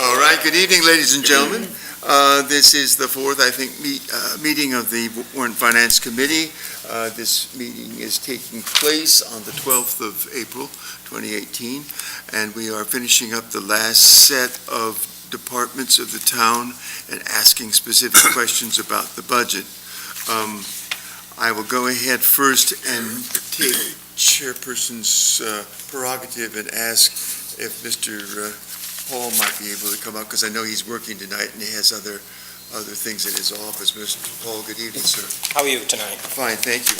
All right, good evening, ladies and gentlemen. This is the fourth, I think, meeting of the Warrant and Finance Committee. This meeting is taking place on the 12th of April, 2018, and we are finishing up the last set of departments of the town and asking specific questions about the budget. I will go ahead first and take Chairperson's prerogative and ask if Mr. Paul might be able to come up, because I know he's working tonight and he has other things in his office. Mr. Paul, good evening, sir. How are you tonight? Fine, thank you.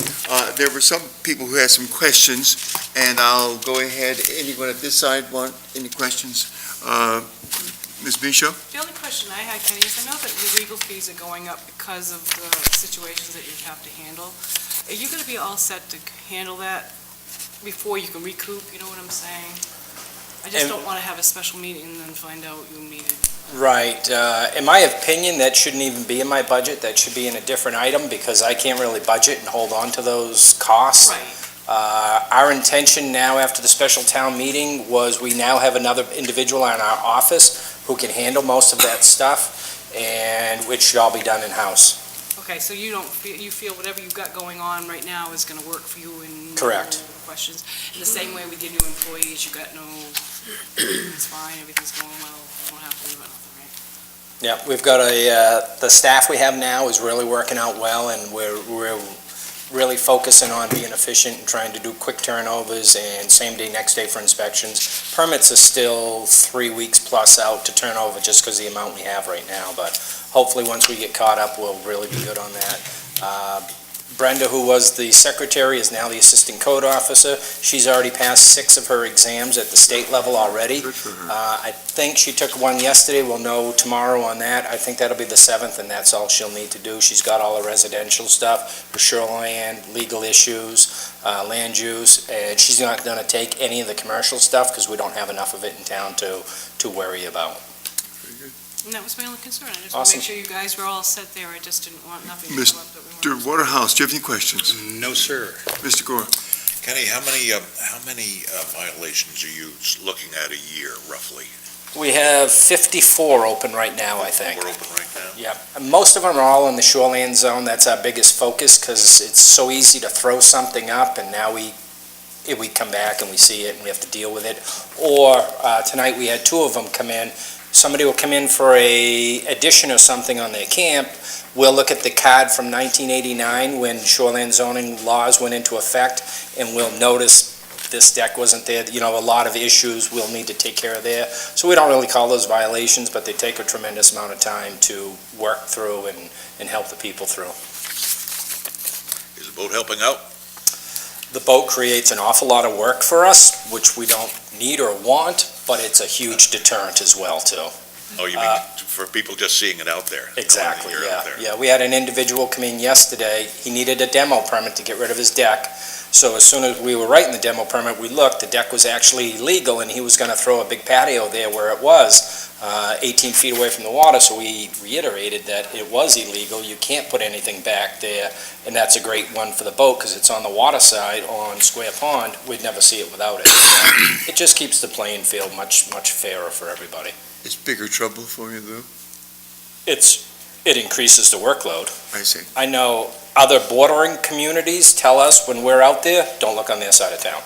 There were some people who had some questions, and I'll go ahead. Anyone at this side want any questions? Ms. Michaud? The only question I had, Kenny, is I know that your legal fees are going up because of the situations that you have to handle. Are you going to be all set to handle that before you can recoup, you know what I'm saying? I just don't want to have a special meeting and then find out you need it. Right. In my opinion, that shouldn't even be in my budget. That should be in a different item because I can't really budget and hold on to those costs. Right. Our intention now after the special town meeting was we now have another individual in our office who can handle most of that stuff, and which should all be done in-house. Okay, so you feel whatever you've got going on right now is going to work for you and Correct. No questions. In the same way with your new employees, you got no, it's fine, everything's going well, you don't have to worry about nothing, right? Yeah, we've got the staff we have now is really working out well, and we're really focusing on being efficient and trying to do quick turnovers and same day, next day for inspections. Permits are still 3 weeks plus out to turn over just because of the amount we have right now, but hopefully once we get caught up, we'll really be good on that. Brenda, who was the secretary, is now the assistant code officer. She's already passed 6 of her exams at the state level already. Good for her. I think she took one yesterday. We'll know tomorrow on that. I think that'll be the 7th, and that's all she'll need to do. She's got all the residential stuff, her shoreline, legal issues, land use, and she's not going to take any of the commercial stuff because we don't have enough of it in town to worry about. And that was my only concern. I just want to Awesome. make sure you guys were all set there. I just didn't want nothing to come up that we weren't. Mr. Waterhouse, do you have any questions? No, sir. Mr. Gore? Kenny, how many violations are you looking at a year, roughly? We have 54 open right now, I think. We're open right now? Yeah, and most of them are all in the shoreline zone. That's our biggest focus because it's so easy to throw something up and now we come back and we see it and we have to deal with it. Or tonight we had 2 of them come in. Somebody will come in for a addition or something on their camp. We'll look at the card from 1989 when shoreline zoning laws went into effect, and we'll notice this deck wasn't there. You know, a lot of issues we'll need to take care of there. So we don't really call those violations, but they take a tremendous amount of time to work through and help the people through. Is the boat helping out? The boat creates an awful lot of work for us, which we don't need or want, but it's a huge deterrent as well, too. Oh, you mean for people just seeing it out there? Exactly, knowing that you're out there. yeah. We had an individual come in yesterday. He needed a demo permit to get rid of his deck. So as soon as we were writing the demo permit, we looked, the deck was actually illegal, and he was going to throw a big patio there where it was, 18 feet away from the water. So we reiterated that it was illegal. You can't put anything back there, and that's a great one for the boat because it's on the water side on Square Pond. We'd never see it without it. So it just keeps the playing field much fairer for everybody. It's bigger trouble for you, though? It increases the workload. I see. I know other bordering communities tell us when we're out there, don't look on their side of town.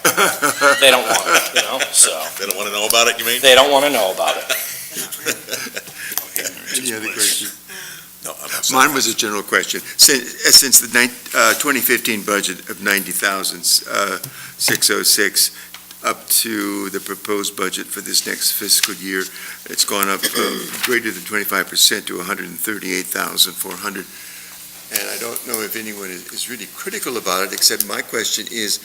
They don't want it, you know, so. They don't want to know about it, you mean? They don't want to know about it. Any other questions? No, I'm not. Mine was a general question. Since the 2015 budget of $90,606 up to the proposed budget for this next fiscal year, it's gone up greater than 25% to $138,400. And I don't know if anyone is really critical about it, except my question is,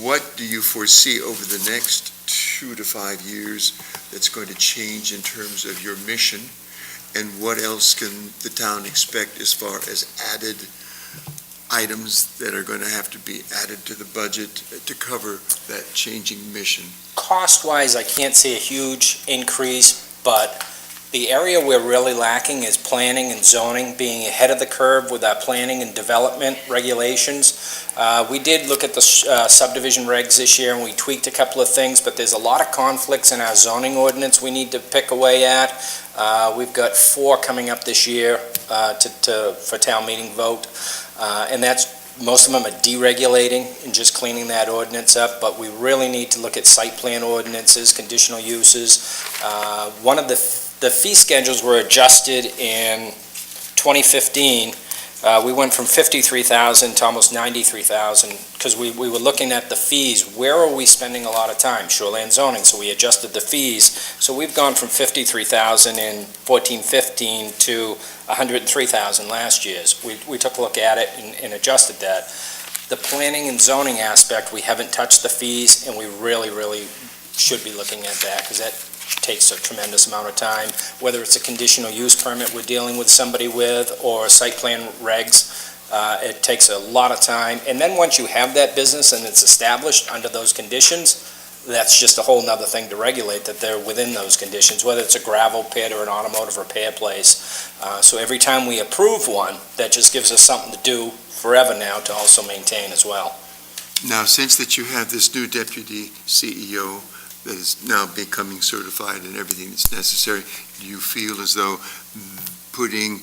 what do you foresee over the next 2 to 5 years that's going to change in terms of your mission? And what else can the town expect as far as added items that are going to have to be added to the budget to cover that changing mission? Cost-wise, I can't see a huge increase, but The area we're really lacking is planning and zoning, being ahead of the curve with our planning and development regulations. We did look at the subdivision regs this year, and we tweaked a couple of things, but there's a lot of conflicts in our zoning ordinance we need to pick away at. We've got 4 coming up this year for town meeting vote, and most of them are deregulating and just cleaning that ordinance up, but we really need to look at site plan ordinances, conditional uses. One of the fee schedules were adjusted in 2015. We went from 53,000 to almost 93,000 because we were looking at the fees. Where are we spending a lot of time? Shoreline zoning, so we adjusted the fees. So we've gone from 53,000 in 14-15 to 103,000 last year's. We took a look at it and adjusted that. The planning and zoning aspect, we haven't touched the fees, and we really, really should be looking at that because that takes a tremendous amount of time, whether it's a conditional use permit we're dealing with somebody with or site plan regs. It takes a lot of time. And then once you have that business and it's established under those conditions, that's just a whole nother thing to regulate, that they're within those conditions, whether it's a gravel pit or an automotive repair place. So every time we approve one, that just gives us something to do forever now to also maintain as well. Now, since that you have this new deputy CEO that is now becoming certified and everything that's necessary, do you feel as though putting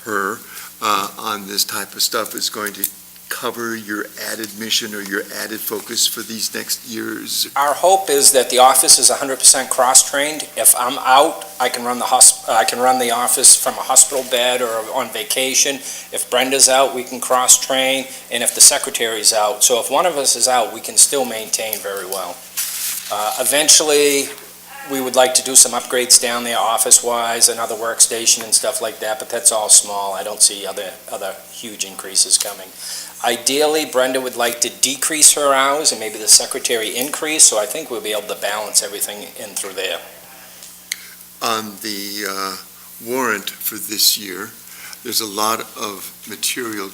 her on this type of stuff is going to cover your added mission or your added focus for these next years? Our hope is that the office is 100% cross-trained. If I'm out, I can run the office from a hospital bed or on vacation. If Brenda's out, we can cross-train, and if the secretary's out. So if one of us is out, we can still maintain very well. Eventually, we would like to do some upgrades down there office-wise, another workstation and stuff like that, but that's all small. I don't see other huge increases coming. Ideally, Brenda would like to decrease her hours and maybe the secretary increase, so I think we'll be able to balance everything in through there. On the warrant for this year, there's a lot of material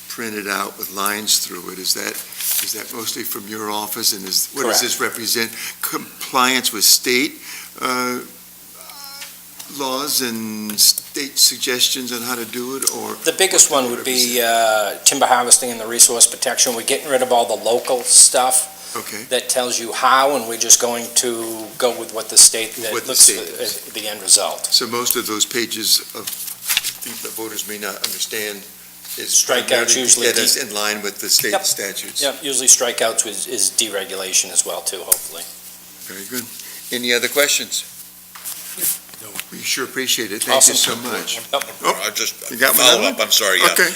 printed out with lines through it. Is that mostly from your office, and what does this represent? Compliance with state laws and state suggestions on how to do it, or? The biggest one would be timber harvesting and the resource protection. We're getting rid of all the local stuff. Okay. That tells you how, and we're just going to go with what the state, that looks at the end result. So most of those pages of things that voters may not understand is Strikeouts usually. Get us in line with the state statutes. Yep, usually strikeouts is deregulation as well too, hopefully. Very good. Any other questions? No. We sure appreciate it. Thank you so much. I just You got one follow other up, one? I'm sorry, yeah. Okay.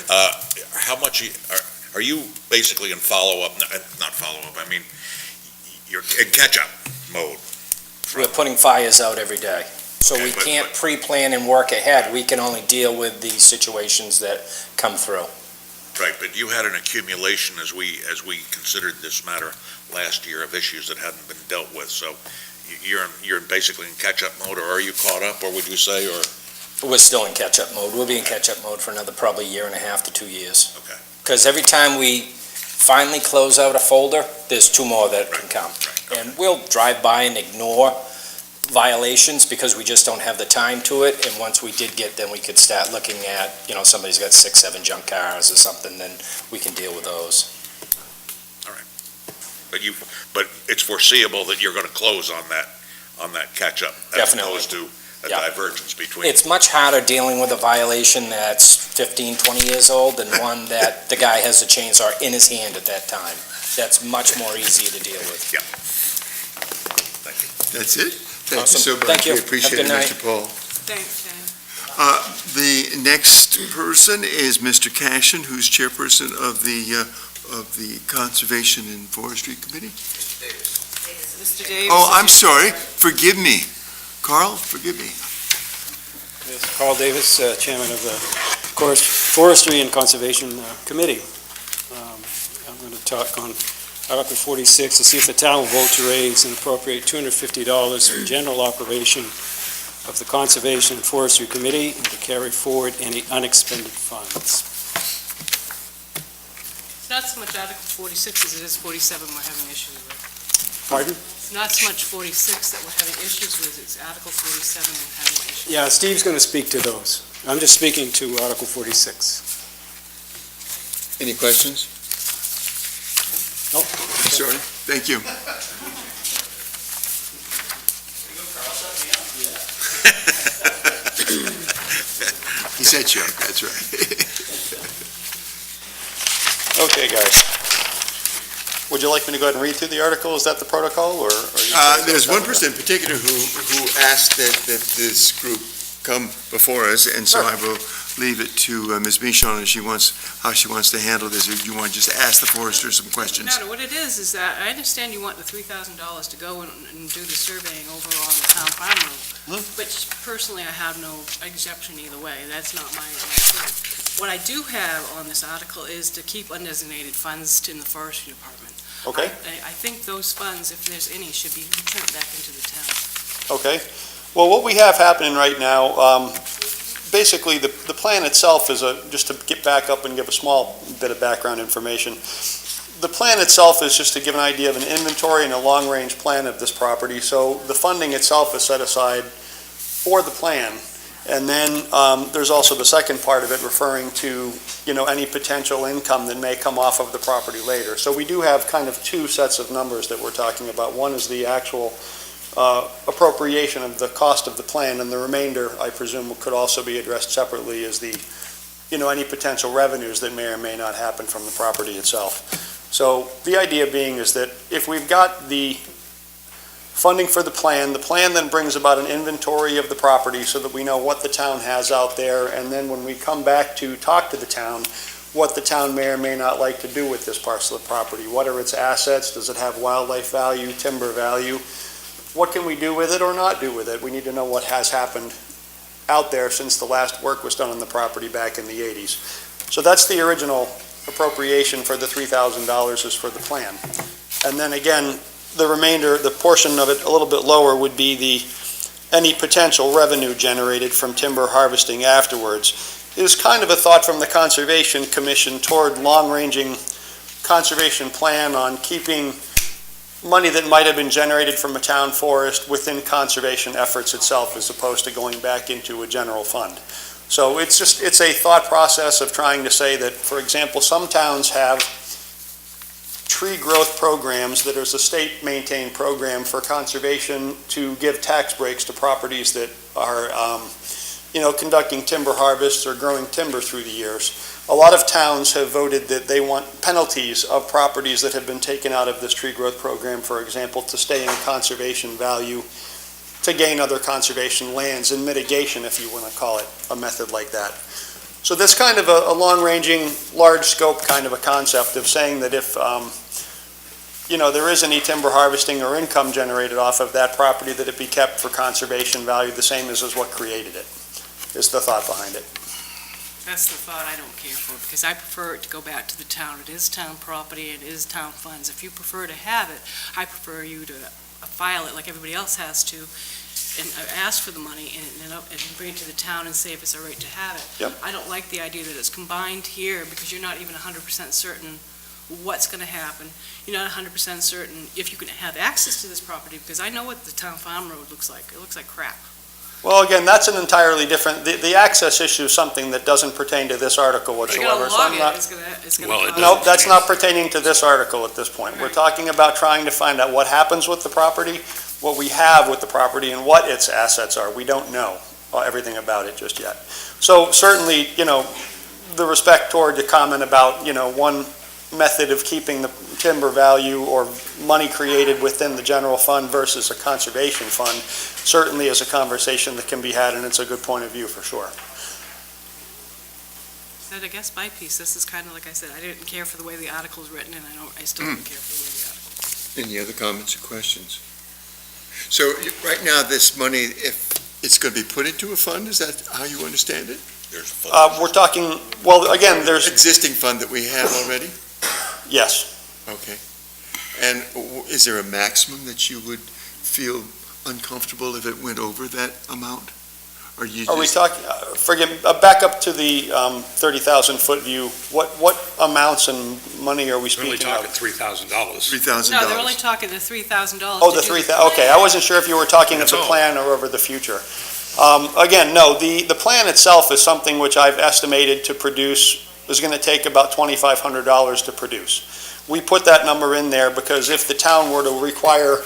How much, are you basically in follow-up, not follow-up, I mean, you're in catch-up mode? We're putting fires out every day. So Okay, we but- can't pre-plan and work ahead. We can only deal with the situations that come through. Right, but you had an accumulation as we considered this matter last year of issues that hadn't been dealt with, so you're basically in catch-up mode, or are you caught up, or would you say, or? We're still in catch-up mode. We'll be in catch-up mode for another probably 1.5 to 2 years. Okay. Because every time we finally close out a folder, there's 2 more that can come. Right. And we'll drive by and ignore violations because we just don't have the time to it. And once we did get, then we could start looking at, somebody's got 6, 7 junk cars or something, then we can deal with those. But it's foreseeable that you're gonna close on that catch-up. Definitely. As opposed to a Yeah. divergence between. It's much harder dealing with a violation that's 15, 20 years old than one that the guy has a chainsaw in his hand at that time. That's much more easier to deal with. Thank you. That's it? Thank you Awesome. so much. Thank you. We appreciate Have it, a good Mr. Paul. Thanks, Jen. The next person is Mr. Cashin, who's chairperson of the Conservation and Forestry Committee. Mr. Davis. Oh, I'm sorry. Forgive me. Carl, forgive me. Yes, Carl Davis, Chairman of the Forestry and Conservation Committee. I'm going to talk on Article 46 to see if the town will vote to raise and appropriate $250 for general operation of the Conservation and Forestry Committee and to carry forward any unexpended funds. It's not so much Article 46 as it is 47 we're having issues with. Pardon? It's not so much 46 that we're having issues with, it's Article 47 we're having issues. Yeah, Steve's going to speak to those. I'm just speaking to Article 46. Any questions? Nope. Sorry, thank you. He said Chuck, that's right. Okay, guys. Would you like me to go ahead and read through the article? Is that the protocol, or? There's one person in particular who asked that this group come before us, and so I will leave it to Ms. Michon, how she wants to handle this. Or do you want to just ask the forester some questions? No, what it is that I understand you want the $3,000 to go and do the surveying over on the town farm road, which personally I have no exception either way. That's not my thing. What I do have on this article is to keep undesignated funds in the forestry department. Okay, I think those funds, if there's any, should be returned back into the town. okay. Well, what we have happening right now, basically, the plan itself is just to get back up and give a small bit of background information. The plan itself is just to give an idea of an inventory and a long-range plan of this property. So the funding itself is set aside for the plan. And then there's also the second part of it referring to, any potential income that may come off of the property later. So we do have kind of two sets of numbers that we're talking about. One is the actual appropriation of the cost of the plan, and the remainder, I presume, could also be addressed separately as the, any potential revenues that may or may not happen from the property itself. So the idea being is that if we've got the funding for the plan then brings about an inventory of the property so that we know what the town has out there, and then when we come back to talk to the town, what the town may or may not like to do with this parcel of property. What are its assets? Does it have wildlife value, timber value? What can we do with it or not do with it? We need to know what has happened out there since the last work was done on the property back in the 80s. So that's the original appropriation for the $3,000 is for the plan. And then again, the remainder, the portion of it a little bit lower would be any potential revenue generated from timber harvesting afterwards. It is kind of a thought from the Conservation Commission toward long-ranging conservation plan on keeping money that might have been generated from a town forest within conservation efforts itself, as opposed to going back into a general fund. So it's a thought process of trying to say that, for example, some towns have tree growth programs that is a state-maintained program for conservation to give tax breaks to properties that are, conducting timber harvests or growing timber through the years. A lot of towns have voted that they want penalties of properties that have been taken out of this tree growth program, for example, to stay in conservation value, to gain other conservation lands in mitigation, if you want to call it a method like that. So this kind of a long-ranging, large-scope kind of a concept of saying that if, there is any timber harvesting or income generated off of that property, that it be kept for conservation value, the same as what created it, is the thought behind it. That's the thought I don't care for, because I prefer it to go back to the town. It is town property, it is town funds. If you prefer to have it, I prefer you to file it like everybody else has to, and ask for the money and bring it to the town and say if it's all right to have it. Yep. I don't like the idea that it's combined here, because you're not even 100% certain what's going to happen. You're not 100% certain if you can have access to this property, because I know what the town farm road looks like. It looks like crap. Well, again, that's an entirely different, the access issue is something that doesn't pertain to this article You're whatsoever. going to So log I'm it, not- it's going to Well, it cause- No, that's not pertaining to this article at this point. We're Right. talking about trying to find out what happens with the property, what we have with the property, and what its assets are. We don't know everything about it just yet. So certainly, the respect toward the comment about, one method of keeping the timber value or money created within the general fund versus a conservation fund certainly is a conversation that can be had, and it's a good point of view for sure. But I guess my piece, this is kind of like I said, I didn't care for the way the article's written, and I still don't care for the way the article. Any other comments or questions? So right now, this money, if it's going to be put into a fund, is that how you understand it? There's a fund. We're talking, well, again, there's, Existing fund that we have already? yes. Okay. And is there a maximum that you would feel uncomfortable if it went over that amount? Or you Are we just, talking, forgive me, back up to the 30,000-foot view, what amounts and money are we We're speaking only of? talking $3,000. $3,000? No, they're only talking the $3,000. Oh, to the do 3,000, okay, I wasn't sure if you were talking of That's the all. plan or over the future. Again, no, the plan itself is something which I've estimated to produce, is going to take about $2,500 to produce. We put that number in there because if the town were to require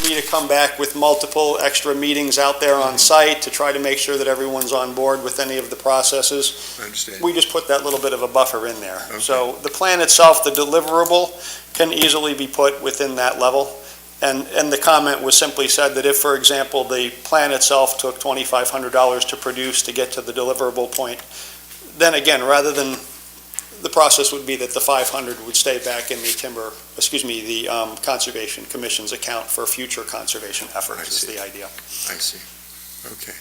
me to come back with multiple extra meetings out there on site to try to make sure that everyone's on board with any of the processes, I understand. we just put that little bit of a buffer in there. Okay. So the plan itself, the deliverable, can easily be put within that level. And the comment was simply said that if, for example, the plan itself took $2,500 to produce to get to the deliverable point, then again, rather than, the process would be that the 500 would stay back in the Conservation Commission's account for future conservation I efforts is see. the idea. I see. Okay.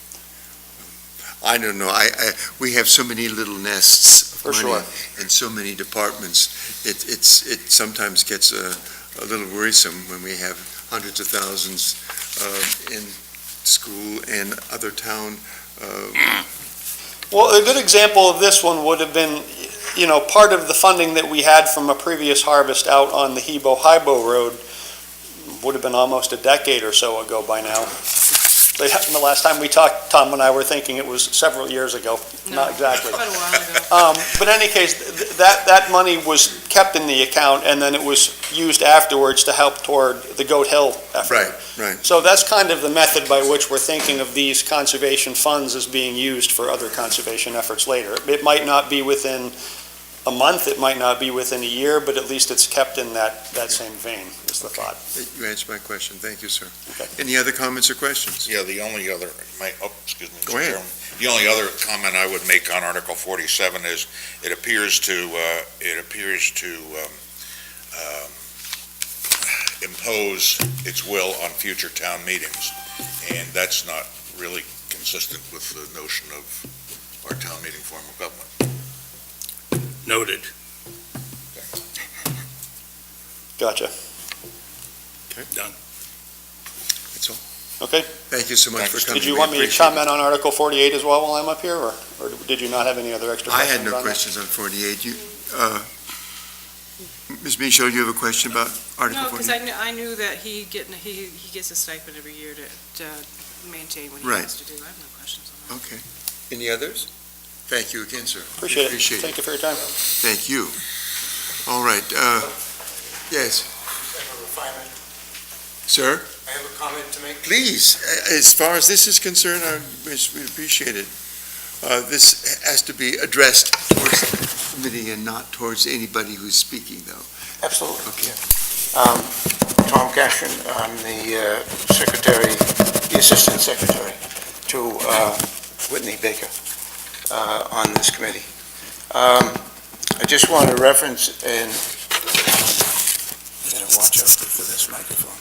I don't know. We have so many little nests of For money sure. and so many departments. It sometimes gets a little worrisome when we have hundreds of thousands in school and other town. Well, a good example of this one would have been, part of the funding that we had from a previous harvest out on the Hebo-Hibo Road would have been almost a decade or so ago by now. The last time we talked, Tom and I were thinking it was several years ago, not exactly. Quite a while ago. But in any case, that money was kept in the account, and then it was used afterwards to help toward the Goat Hill effort. Right. So that's kind of the method by which we're thinking of these conservation funds as being used for other conservation efforts later. It might not be within a month, it might not be within a year, but at least it's kept in that same vein, is the thought. You answered my question. Thank you, sir. Okay. Any other comments or questions? Yeah, the only other, excuse me, Mr. Go ahead. Chairman. The only other comment I would make on Article 47 is it appears to impose its will on future town meetings, and that's not really consistent with the notion of our town meeting form of government. Noted. Gotcha. Done. That's all. Okay. Thank you so much for coming. Did you We want me to appreciate it. comment on Article 48 as well while I'm up here, or did you not have any other extra I questions had no on that? questions on 48. Ms. Michaud, do you have a question about Article No, because 48? I knew that he gets a stipend every year to maintain what he Right. has to do. I have no questions on that. Okay. Any others? Thank you again, sir. Appreciate it. Appreciate it. Thank you for your time. Thank you. All right. Yes, sir? I have a comment to make. Please, as far as this is concerned, we appreciate it. This has to be addressed towards the committee and not towards anybody who's speaking, though. Absolutely. Okay. Tom Cashin, I'm the secretary, the assistant secretary to Whitney Baker on this committee. I just want to reference, and watch out for this microphone.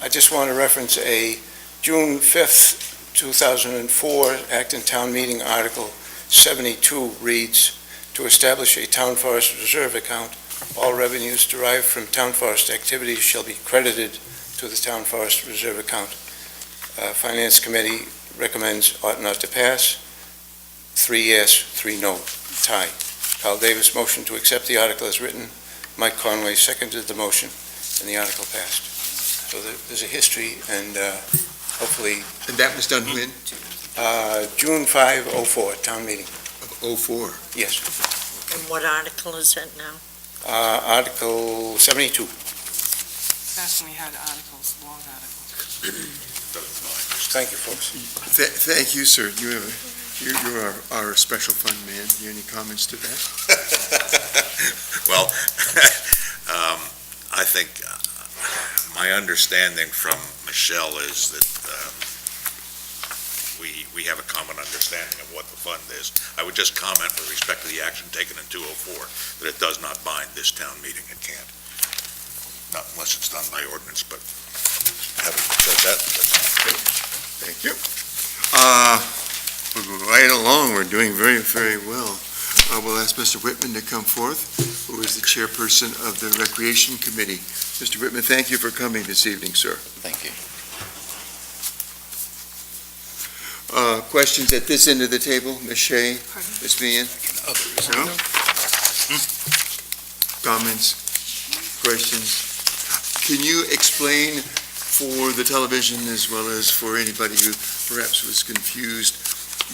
I just want to reference a June 5th, 2004 Acton Town Meeting Article 72 reads, "To establish a Town Forest Reserve account, all revenues derived from town forest activities shall be credited to the Town Forest Reserve account." Finance Committee recommends ought not to pass. 3 yes, 3 no, tie. Carl Davis motioned to accept the article as written. Mike Conway seconded the motion, and the article passed. So there's a history, and hopefully, And that was done when? June 5, '04, town meeting, Of '04. yes. And what article is it now? Article 72. That's when we had articles, long articles. Thank you, folks. Thank you, sir. You are our special fund man. You any comments to that? Well, I think my understanding from Michelle is that we have a common understanding of what the fund is. I would just comment with respect to the action taken in 204, that it does not bind this town meeting. It can't. Not unless it's done by ordinance, but having said that, that's good. Thank you. We'll go right along. We're doing very, very well. We'll ask Mr. Whitman to come forth, who is the chairperson of the Recreation Committee. Mr. Whitman, thank you for coming this evening, sir. Thank you. Questions at this end of the table? Ms. Shea, Pardon? Ms. Meehan? Others. No? Comments? Questions? Can you explain for the television as well as for anybody who perhaps was confused,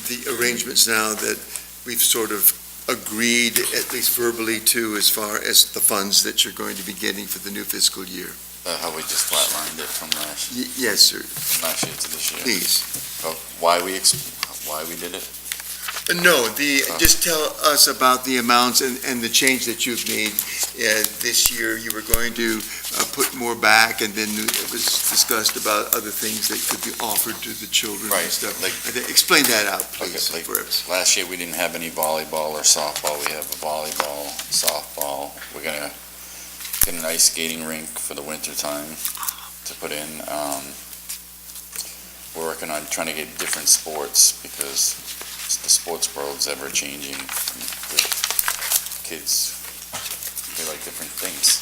the arrangements now that we've sort of agreed, at least verbally, to as far as the funds that you're going to be getting for the new fiscal year? How we just flatlined it from last Yes, sir, year to this year. please. Why we did it? No, just tell us about the amounts and the change that you've made. This year, you were going to put more back, and then it was discussed about other things that could be offered to the children and Right, stuff. like- Explain that out, please, like- for us. Last year, we didn't have any volleyball or softball. We have a volleyball, softball. We're gonna get an ice skating rink for the winter time to put in. We're working on trying to get different sports because the sports world's ever changing. Kids, they like different things.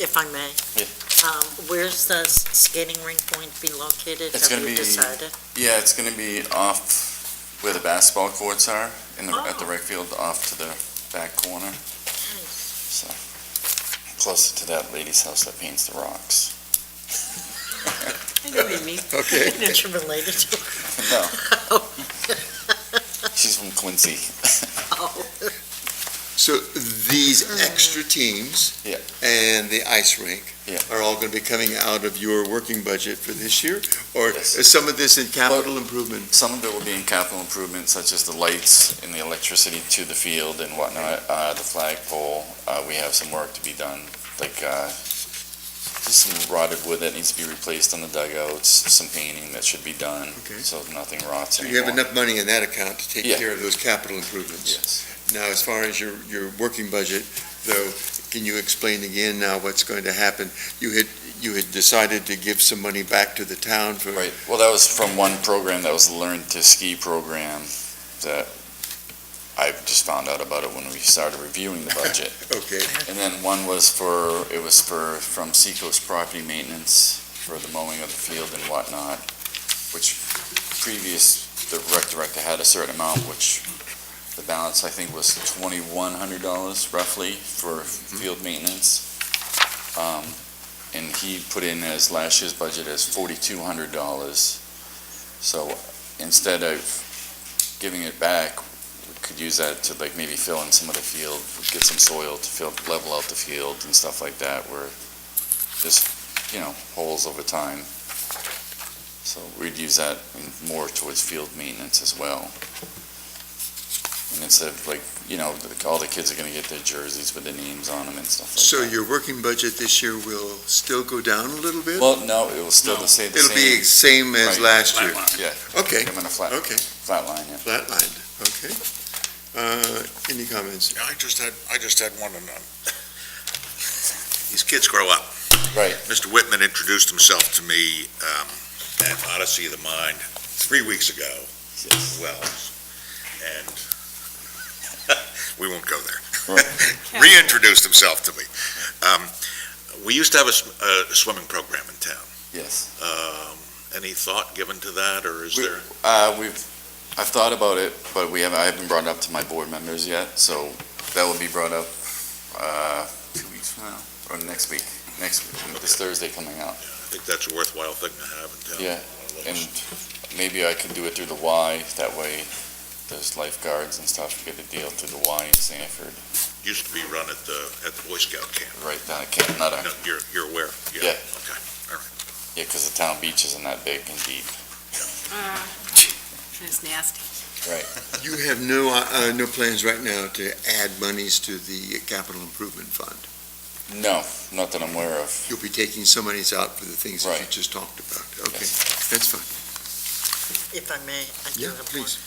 If I may. Yeah. Where's the skating rink going to be located? It's gonna Have you be- decided? Yeah, it's gonna be off where the basketball courts are, at the rec field, off to the back corner. Nice. So, closer to that lady's house that paints the rocks. I know what you mean. Okay. That you're related to. No. She's from Quincy. Oh. So these extra teams Yeah. and the ice rink Yeah. are all going to be coming out of your working budget for this year? Or Yes. is some of this in capital improvement? Some of it will be in capital improvements, such as the lights and the electricity to the field and whatnot, the flagpole. We have some work to be done, like, just some rotted wood that needs to be replaced on the dugouts, some painting that should be done, Okay. so nothing rots So anymore. you have enough money in that account to take Yeah. care of those capital improvements? Yes. Now, as far as your working budget, though, can you explain again now what's going to happen? You had decided to give some money back to the town for... Right, well, that was from one program, that was the Learn to Ski program, that I just found out about it when we started reviewing the budget. Okay, And then one was from Seacoast Property Maintenance for the mowing of the field and whatnot, which the rec director had a certain amount, which the balance, I think, was $2,100 roughly for field maintenance. And he put in as last year's budget as $4,200. So instead of giving it back, we could use that to like maybe fill in some of the field, get some soil to level out the field and stuff like that, where there's, holes over time. So we'd use that more towards field maintenance as well. And instead of all the kids are gonna get their jerseys with their names on them and stuff like that. so your working budget this year will still go down a little bit? Well, no, it will still the same. It'll be same as Right. last year? Flatline. Yeah, Okay, I'm in a flat okay, line, yeah. flatlined, okay. Any comments? I just had one, and these kids grow up. Right. Mr. Whitman introduced himself to me at Odyssey of the Mind 3 weeks ago. Yes. Well, and we won't go there. Right. Reintroduced himself to me. We used to have a swimming program in town. Yes. Any thought given to that, or is there? I've thought about it, but I haven't brought it up to my board members yet, so that will be brought up 2 weeks from now, or next week, this Thursday coming out. I think that's a worthwhile thing to have in town. Yeah, One of and those. maybe I could do it through the Y, that way there's lifeguards and stuff, get a deal through the Y in Sanford, Used to be run at the Boy Scout camp. right down at Camp Nutter. No, you're aware? Yeah. Okay. Yeah, because the town beach isn't that big and deep. It's nasty. Right. You have no plans right now to add monies to the capital improvement fund? No, not that I'm aware of. You'll be taking some monies out for the things that you Right. just talked about? Okay, Yes. that's fine. If I may, I do Yeah, have one. please.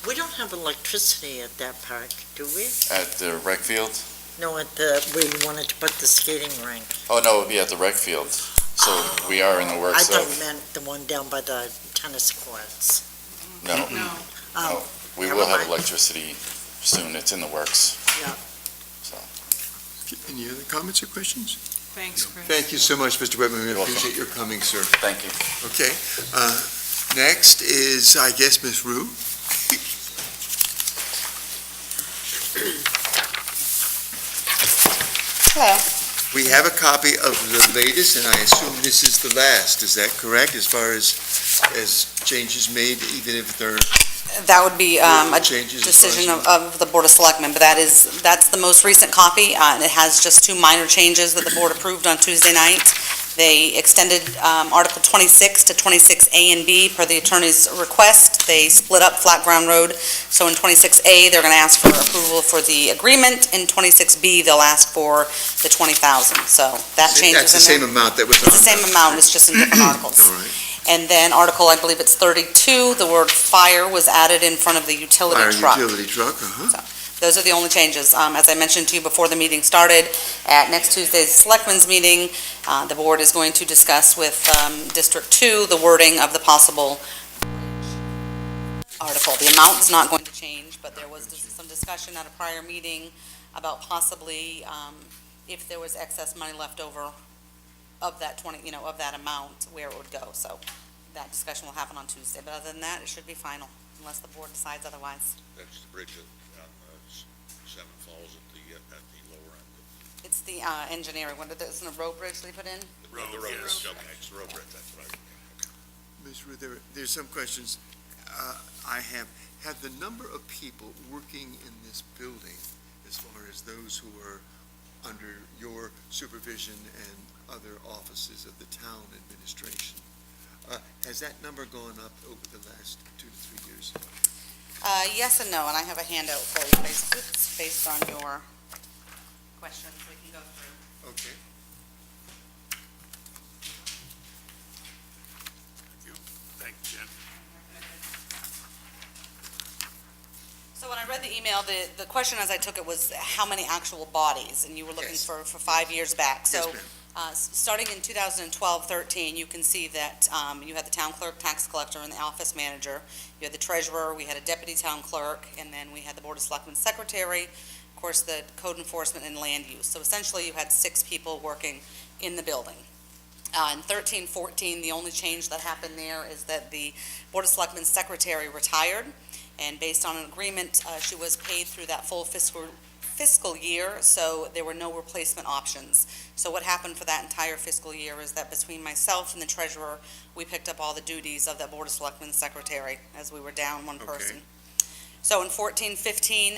We don't have electricity at that park, do we? At the rec field? No, where you wanted to put the skating rink. Oh, no, it would be at the rec field. So we are in the I works thought you of, meant the one down by the tennis courts. no, No. Oh, we never will have mind. electricity soon. It's in the works. Yeah. So, Any other comments or questions? Thanks, Chris. Thank you so much, Mr. Whitman. We You're welcome. appreciate your coming, sir. thank you. Okay, Next is, I guess, Ms. Rue. Hello. We have a copy of the latest, and I assume this is the last. Is that correct, as far as changes made, even if they're That would be a changes? as far as- decision of the Board of Selectmen, but that's the most recent copy, and it has just two minor changes that the board approved on Tuesday night. They extended Article 26 to 26A and B per the attorney's request. They split up Flat Ground Road, so in 26A, they're going to ask for approval for the agreement. In 26B, they'll ask for the 20,000, so that changes in there. That's the same amount that was on. It's the same amount, it's just in different articles. All right. And then Article, I believe it's 32, the word fire was added in front of the utility truck. Fire utility truck, uh-huh. Those are the only changes. As I mentioned to you before the meeting started, at next Tuesday's Selectmen's meeting, the board is going to discuss with District 2 the wording of the possible article. The amount is not going to change, but there was some discussion at a prior meeting about possibly if there was excess money left over of that 20, of that amount, where it would go. So that discussion will happen on Tuesday. But other than that, it should be final, unless the board decides otherwise. That's the bridge on Seven Falls at the lower end. It's the engineering, isn't a road bridge they put in? The road bridge, okay, it's the road bridge, that's right. Ms. Rue, there's some questions I have the number of people working in this building, as far as those who are under your supervision and other offices of the town administration, has that number gone up over the last 2 to 3 years? Yes and no, and I have a handout for you based on your questions we can go through. Okay. Thank you, Jen. So when I read the email, the question as I took it was how many actual bodies, and you were looking Yes. for 5 years back. Yes, So ma'am. starting in 2012-13, you can see that you had the town clerk, tax collector, and the office manager. You had the treasurer, we had a deputy town clerk, and then we had the Board of Selectmen's secretary, of course, the code enforcement and land use. So essentially, you had 6 people working in the building. In 13-14, the only change that happened there is that the Board of Selectmen's secretary retired, and based on an agreement, she was paid through that full fiscal year, so there were no replacement options. So what happened for that entire fiscal year is that between myself and the treasurer, we picked up all the duties of that Board of Selectmen's secretary, as we were down one person. So in 14-15,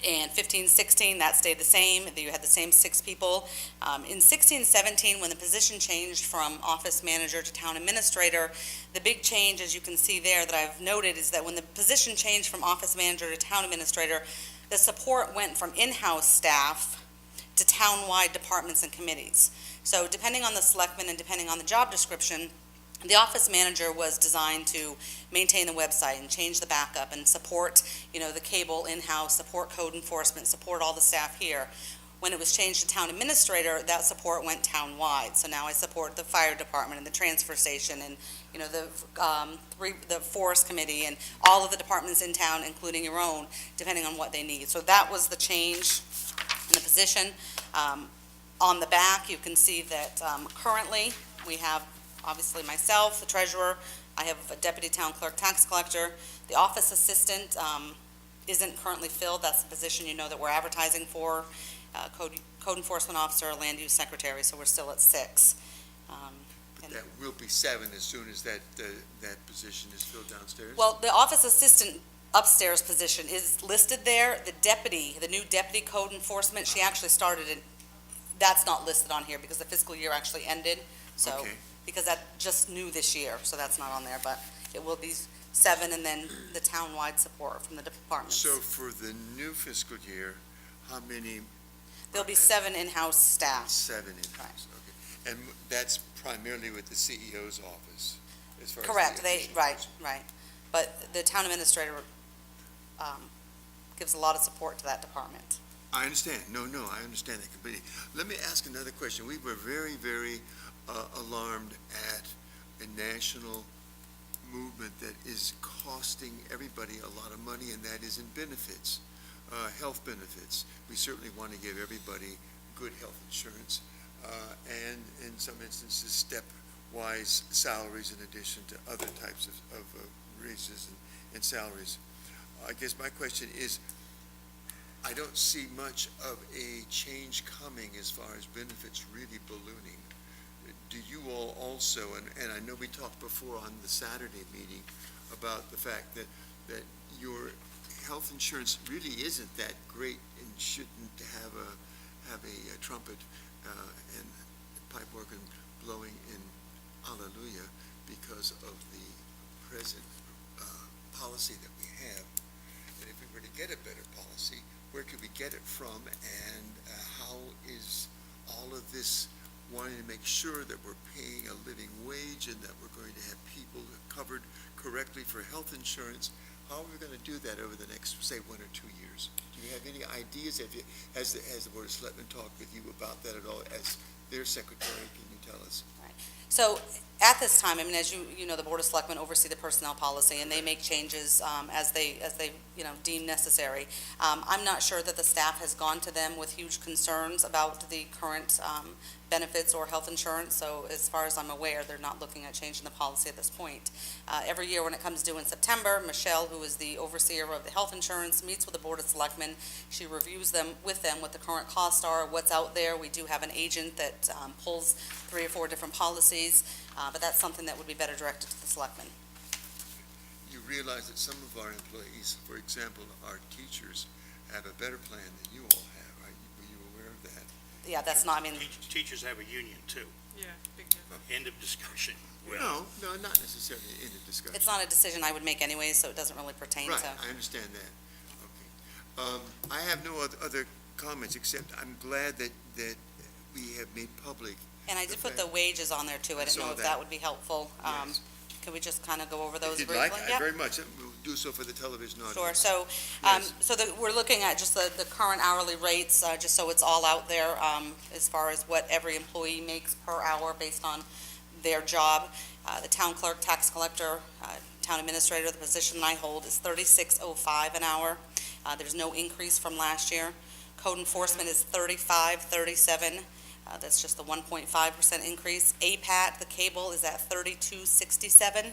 and 15-16, that stayed the same. You had the same 6 people. In 16-17, when the position changed from office manager to town administrator, the big change, as you can see there, that I've noted is that when the position changed from office manager to town administrator, the support went from in-house staff to town-wide departments and committees. So depending on the selectmen and depending on the job description, the office manager was designed to maintain the website and change the backup and support, the cable in-house, support code enforcement, support all the staff here. When it was changed to town administrator, that support went town-wide. So now I support the fire department and the transfer station and, the forest committee and all of the departments in town, including your own, depending on what they need. So that was the change in the position. On the back, you can see that currently we have obviously myself, the treasurer, I have a deputy town clerk, tax collector. The office assistant isn't currently filled. That's the position that we're advertising for. Code enforcement officer, land use secretary, so we're still at 6. That will be 7 as soon as that position is filled downstairs? Well, the office assistant upstairs position is listed there. The new deputy code enforcement, she actually started in, that's not listed on here because the fiscal year actually ended. So. Okay. Because that just new this year, so that's not on there, but it will be 7, and then the town-wide support from the departments. So for the new fiscal year, how many? There'll be 7 in-house staff. 7 in-house, okay. And that's primarily with the CEO's office, as far as? Correct, the additional right. person? But the town administrator gives a lot of support to that department. I understand. No, I understand that completely. Let me ask another question. We were very, very alarmed at a national movement that is costing everybody a lot of money, and that is in benefits, health benefits. We certainly want to give everybody good health insurance, and in some instances, wise salaries in addition to other types of raises and salaries. I guess my question is, I don't see much of a change coming as far as benefits really ballooning. Do you all also, and I know we talked before on the Saturday meeting about the fact that your health insurance really isn't that great and shouldn't have a trumpet and pipe organ blowing in Hallelujah because of the present policy that we have. And if we were to get a better policy, where could we get it from, and how is all of this wanting to make sure that we're paying a living wage and that we're going to have people covered correctly for health insurance? How are we going to do that over the next, say, 1 or 2 years? Do you have any ideas? Has the Board of Selectmen talked with you about that at all? As their secretary, can you tell us? So at this time, I mean, as you know, the Board of Selectmen oversee the personnel policy, and they make changes as they deem necessary. I'm not sure that the staff has gone to them with huge concerns about the current benefits or health insurance. So as far as I'm aware, they're not looking at changing the policy at this point. Every year when it comes due in September, Michelle, who is the overseer of the health insurance, meets with the Board of Selectmen. She reviews them what the current costs are, what's out there. We do have an agent that pulls 3 or 4 different policies, but that's something that would be better directed to the Selectmen. You realize that some of our employees, for example, our teachers, have a better plan than you all have, right? Were you aware of that? Yeah, that's not, I mean, Teachers have a union too. Yeah, big difference. End of discussion. No, not necessarily in the discussion. it's not a decision I would make anyway, so it doesn't really pertain Right, to. I understand that. Okay. I have no other comments, except I'm glad that we have made public. And I did put the wages on there too. I didn't know if that would be helpful. Yes. Could we just kind of go over those If you'd briefly? like, Yep. very much. We'll do so for the television audience. Sure, so, Yes. we're looking at just the current hourly rates, just so it's all out there, as far as what every employee makes per hour based on their job. The town clerk, tax collector, town administrator, the position I hold is $36.05 an hour. There's no increase from last year. Code enforcement is $35.37. That's just a 1.5% increase. APAT, the cable, is at $32.67.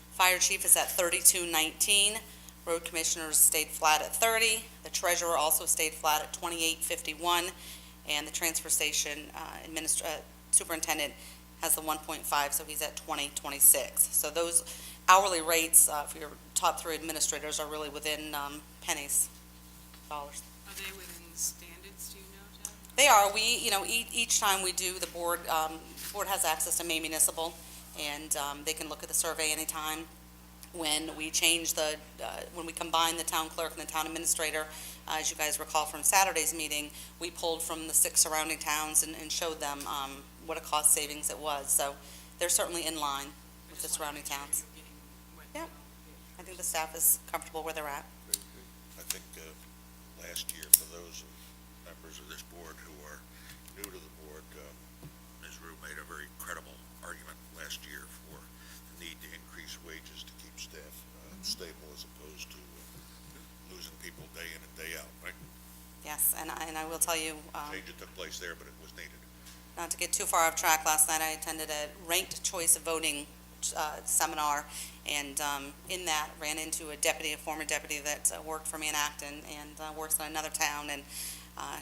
Fire chief is at $32.19. Road commissioners stayed flat at $30. The treasurer also stayed flat at $28.51. And the transfer station superintendent has the 1.5, so he's at $20.26. So those hourly rates for your top 3 administrators are really within pennies, dollars. Are they within standards, do you know, Ted? They are. We, each time we do, the board has access to May Municipal, and they can look at the survey anytime. When we change when we combine the town clerk and the town administrator, as you guys recall from Saturday's meeting, we pulled from the 6 surrounding towns and showed them what a cost savings it was. So they're certainly in line with the surrounding towns. Yeah. I think the staff is comfortable where they're at. Very good. I think last year, for those members of this board who are new to the board, Ms. Rue made a very credible argument last year for the need to increase wages to keep staff stable as opposed to losing people day in and day out, right? Yes, and I will tell you, Change that took place there, but it was needed. not to get too far off track, last night I attended a ranked choice voting seminar, and in that ran into a former deputy that worked for me in Acton and works in another town, and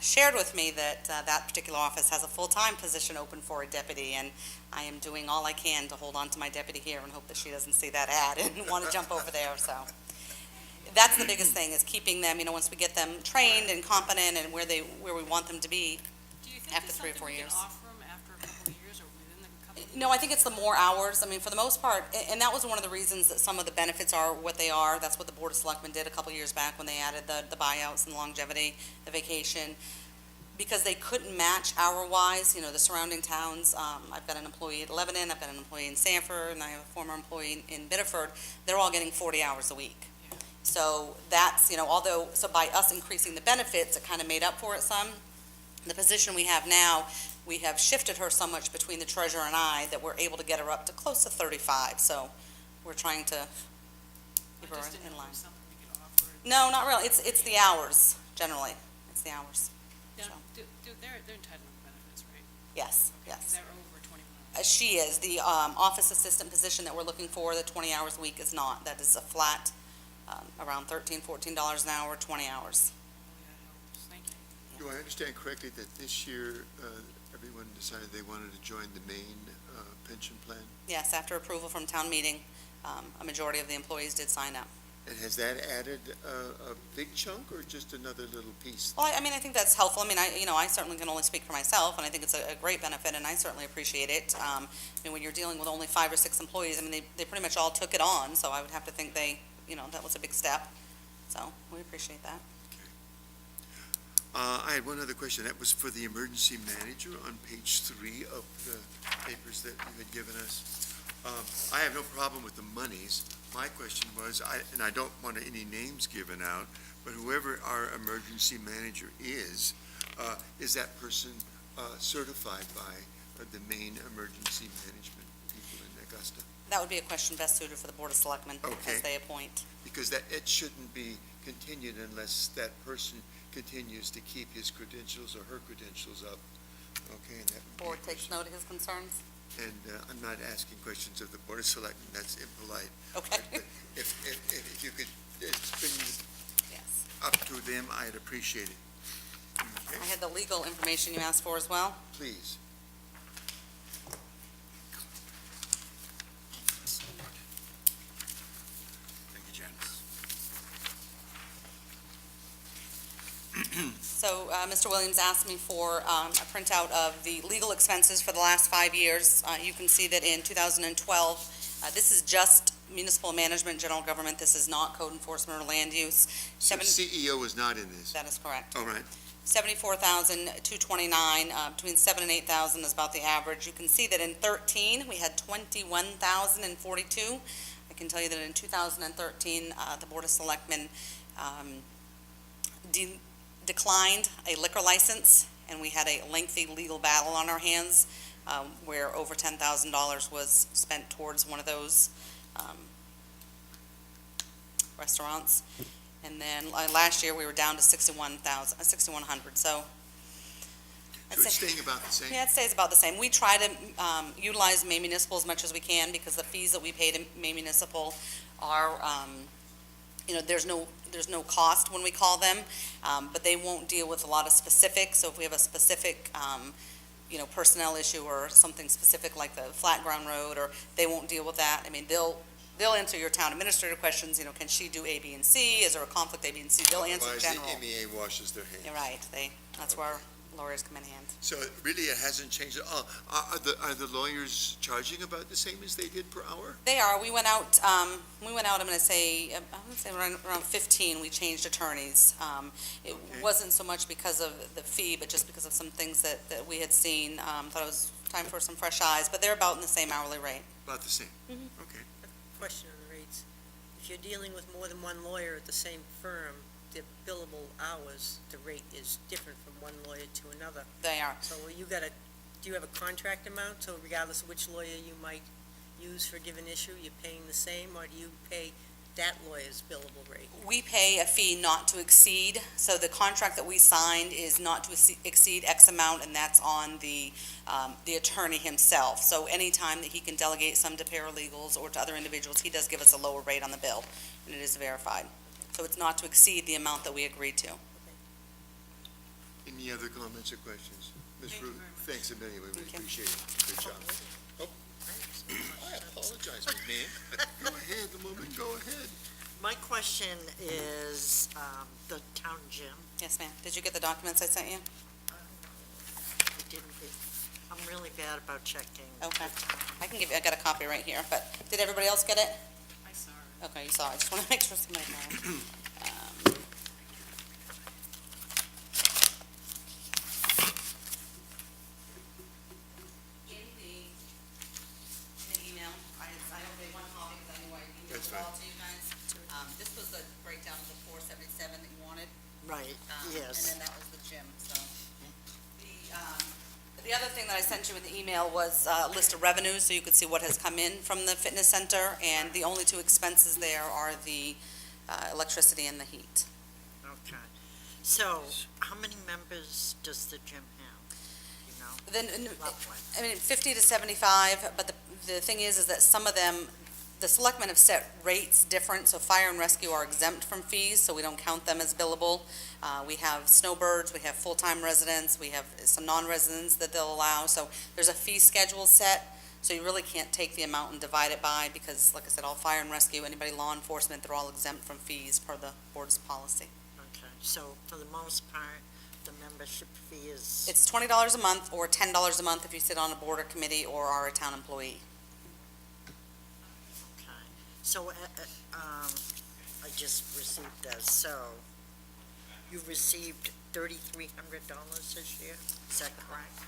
shared with me that that particular office has a full-time position open for a deputy, and I am doing all I can to hold on to my deputy here and hope that she doesn't see that ad and want to jump over there. So that's the biggest thing, is keeping them, once we get them trained and competent and where we want them to be. Do you think After there's 3 or 4 something we can years. offer them after a couple of years or within the couple of years? No, I think it's the more hours. I mean, for the most part, and that was one of the reasons that some of the benefits are what they are. That's what the Board of Selectmen did a couple of years back when they added the buyouts and longevity, the vacation, because they couldn't match hour-wise, the surrounding towns. I've got an employee at Lebanon, I've got an employee in Sanford, and I have a former employee in Biddeford. They're all getting 40 hours a week. So that's, so by us increasing the benefits, it kind of made up for it some. The position we have now, we have shifted her so much between the treasurer and I that we're able to get her up to close to 35. So we're trying to keep her I just didn't in know if line. there's something we could offer. No, not really. It's the hours, generally. It's the hours. Now, So. they're entitled to benefits, right? Yes, Okay, 'cause yes. they're over 21 hours. She is. The office assistant position that we're looking for, the 20 hours a week is not. That is a flat, around $13, $14 an hour, 20 hours. Thank you. Do I understand correctly that this year, everyone decided they wanted to join the main pension plan? Yes, after approval from town meeting, a majority of the employees did sign up. And has that added a big chunk or just another little piece? Well, I mean, I think that's helpful. I mean, I certainly can only speak for myself, and I think it's a great benefit, and I certainly appreciate it. I mean, when you're dealing with only 5 or 6 employees, I mean, they pretty much all took it on, so I would have to think that was a big step. So, we appreciate that. I had one other question. That was for the emergency manager on page 3 of the papers that you had given us. I have no problem with the monies. My question was, and I don't want any names given out, but whoever our emergency manager is that person certified by the main emergency management people in Augusta? That would be a question best suited for the Board of Selectmen Okay. as they appoint. Because it shouldn't be continued unless that person continues to keep his credentials or her credentials up. Okay, and that would be a Board takes question. note of his concerns. And I'm not asking questions of the Board of Selectmen, that's impolite. Okay. But if you could bring it Yes. up to them, I'd appreciate it. Okay, I had the legal information you asked for as well. please. Thank you, Jen. So, Mr. Williams asked me for a printout of the legal expenses for the last 5 years. You can see that in 2012, this is just municipal management, general government. This is not code enforcement or land use. So CEO is not in this? That is correct. All right. 74,229, between 7 and 8,000 is about the average. You can see that in 13, we had 21,042. I can tell you that in 2013, the Board of Selectmen declined a liquor license, and we had a lengthy legal battle on our hands where over $10,000 was spent towards one of those restaurants. And then last year, we were down to 6,100, so. So it's staying about the same? Yeah, it stays about the same. We try to utilize Maine Municipal as much as we can, because the fees that we pay to Maine Municipal are, there's no cost when we call them, but they won't deal with a lot of specifics. So if we have a specific, personnel issue or something specific like the Flat Ground Road, or they won't deal with that. I mean, they'll answer your town administrator questions, can she do A, B, and C? Is there a conflict A, B, and C? They'll answer general. Otherwise, the MEA washes their hands. You're right. That's where our lawyers come in handy. So really, it hasn't changed at all. Are the lawyers charging about the same as they did per hour? They are. We went out, I'm going to say around 15, we changed attorneys. It Okay. wasn't so much because of the fee, but just because of some things that we had seen. Thought it was time for some fresh eyes, but they're about in the same hourly rate. About the same? Mhm. Okay. Question on the rates. If you're dealing with more than one lawyer at the same firm, the billable hours, the rate is different from one lawyer to another. They are. So do you have a contract amount? So regardless of which lawyer you might use for a given issue, you're paying the same, or do you pay that lawyer's billable rate? We pay a fee not to exceed, so the contract that we signed is not to exceed X amount, and that's on the attorney himself. So anytime that he can delegate some to paralegals or to other individuals, he does give us a lower rate on the bill, and it is verified. So it's not to exceed the amount that we agreed to. Any other comments or questions? Ms. Thank you Root, very much. thanks a million. We really Thank you. appreciate it. Good job. Oh, I apologize, McMahon. Go ahead, the woman, go ahead. My question is, the town gym, Yes, ma'am. Did you get the documents I sent you? it didn't, I'm really bad about checking. Okay. I got a copy right here, but did everybody else get it? I saw it. Okay, you saw it. I just want to make sure somebody got it. In the email, I only one copy because I knew I emailed That's it all to you guys. This was the breakdown of the 477 that you wanted. Right, And yes. then that was the gym, so. The other thing that I sent you in the email was a list of revenues, so you could see what has come in from the fitness center, and the only two expenses there are the electricity and the heat. Okay. So, how many members does the gym have? You know? Then, roughly? I mean, 50 to 75, but the thing is that some of them, the selectmen have set rates different, so fire and rescue are exempt from fees, so we don't count them as billable. We have snowbirds, we have full-time residents, we have some non-residents that they'll allow, so there's a fee schedule set, so you really can't take the amount and divide it by, because, like I said, all fire and rescue, anybody law enforcement, they're all exempt from fees per the board's policy. Okay, so for the most part, the membership fee is, It's $20 a month or $10 a month if you sit on a board or committee or are a town employee. okay. So, I just received this, so you received $3,300 this year, is that correct?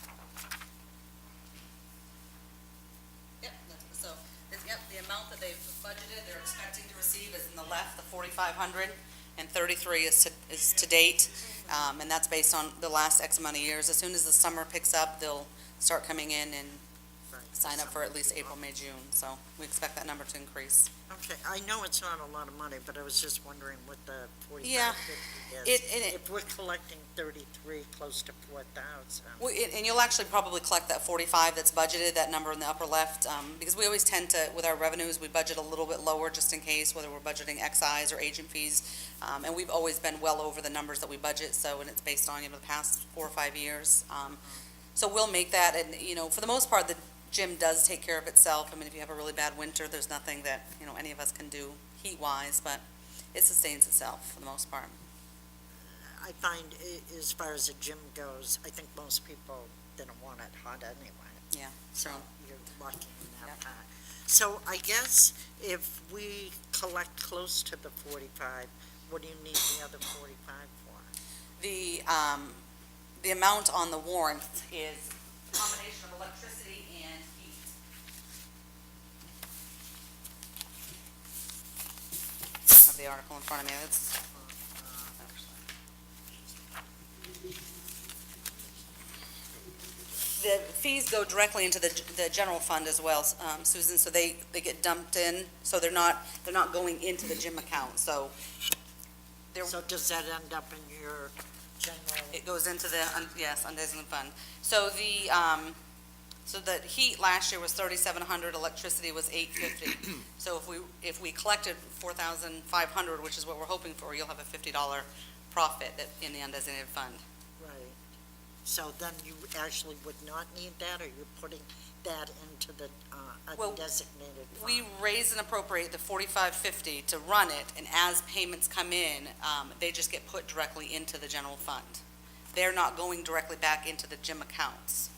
Yep, so, the amount that they've budgeted, they're expecting to receive is in the left, the 4,500, and 33 is to date, and that's based on the last X amount of years. As soon as the summer picks up, they'll start coming in and Right. sign up for at least April, May, June, so we expect that number to increase. Okay, I know it's not a lot of money, but I was just wondering what the Yeah, 4,550 is. it- If we're collecting 33, close to 4,000. And you'll actually probably collect that 45 that's budgeted, that number in the upper left, because we always tend to, with our revenues, we budget a little bit lower just in case, whether we're budgeting excise or agent fees. And we've always been well over the numbers that we budget, so, and it's based on, the past 4 or 5 years. So we'll make that, and, for the most part, the gym does take care of itself. I mean, if you have a really bad winter, there's nothing that, any of us can do heat-wise, but it sustains itself for the most part. I find, as far as the gym goes, I think most people didn't want it hot anyway. Yeah, So true. you're lucky in that Yep. part. So I guess if we collect close to the 45, what do you need the other 45 for? The amount on the warrant is a combination of electricity and heat. I don't have the article in front of me, it's. The fees go directly into the general fund as well, Susan, so they get dumped in, so they're not going into the gym account, so. They're- So does that end up in your general? It goes into the, yes, undesignated fund. So the heat last year was 3,700, electricity was 850. So if we collected 4,500, which is what we're hoping for, you'll have a $50 profit in the undesignated fund. Right. So then you actually would not need that, or you're putting that into the Well, undesignated fund? We raise and appropriate the 4,550 to run it, and as payments come in, they just get put directly into the general fund. They're not going directly back into the gym accounts.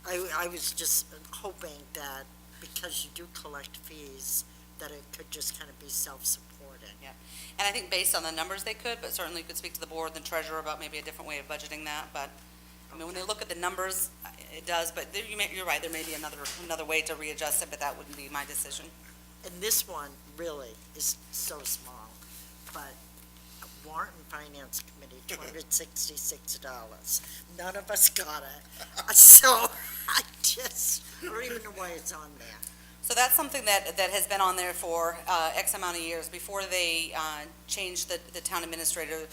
Okay. I was just hoping that because you do collect fees, that it could just kind of be self-supporting. And I think based on the numbers they could, but certainly you could speak to the board and the treasurer about maybe a different way of budgeting that, but, I mean, when they look at the numbers, it does, but you're right, there may be another way to readjust it, but that wouldn't be my decision. And this one really is so small, but Warrant and Finance Committee, $266. None of us got it. So I don't even know why it's on there. So that's something that has been on there for X amount of years. Before they changed the town administrator,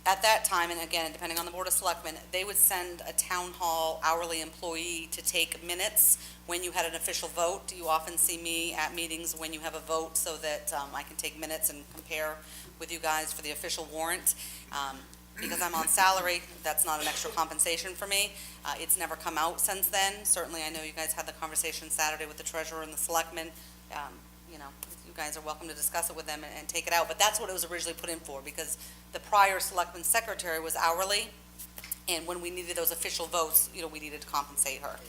at that time, and again, depending on the Board of Selectmen, they would send a town hall hourly employee to take minutes when you had an official vote. You often see me at meetings when you have a vote so that I can take minutes and compare with you guys for the official warrant. Because I'm on salary, that's not an extra compensation for me. It's never come out since then. Certainly, I know you guys had the conversation Saturday with the treasurer and the selectmen. You guys are welcome to discuss it with them and take it out. But that's what it was originally put in for, because the prior selectman secretary was hourly, and when we needed those official votes, we needed to compensate her.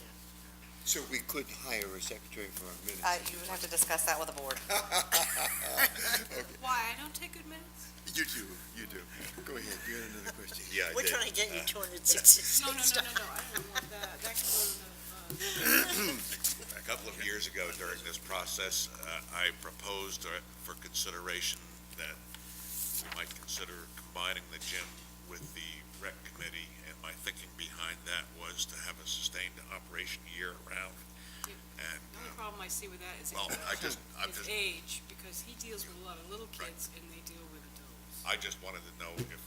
So we could hire a secretary for our minutes. You would have to discuss that with the board. Why, I don't take good minutes? You do. Go ahead, you had another question. Yeah, I We're did. trying to get you $266. No, I don't want that. That can go to the, A couple of years ago during this process, I proposed for consideration that we might consider combining the gym with the rec committee, and my thinking behind that was to have a sustained operation year-round. And, the only problem I see with that is well, I'm just, age, because he deals with a lot of little kids and they deal with adults. I just wanted to know if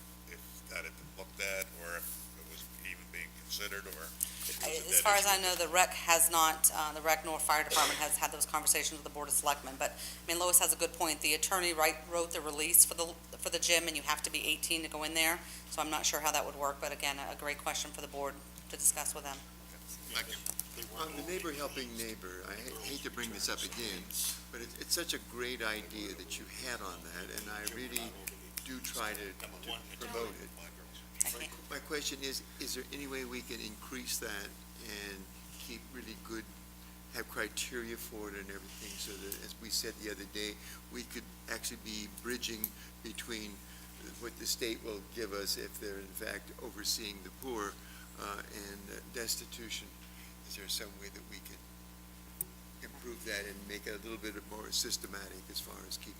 that had been looked at, or if it was even being considered, or? it was a As dead far as issue? I know, the rec has not, the rec nor fire department has had those conversations with the Board of Selectmen, but, I mean, Lois has a good point. The attorney wrote the release for the gym, and you have to be 18 to go in there, so I'm not sure how that would work, but again, a great question for the board to discuss with them. Thank you. On the neighbor helping neighbor, I hate to bring this up again, but it's such a great idea that you had on that, and I really do try to promote it. Okay. My question is there any way we can increase that and keep really good, have criteria for it and everything, so that, as we said the other day, we could actually be bridging between what the state will give us if they're in fact overseeing the poor and destitution? Is there some way that we can improve that and make it a little bit more systematic as far as keeping?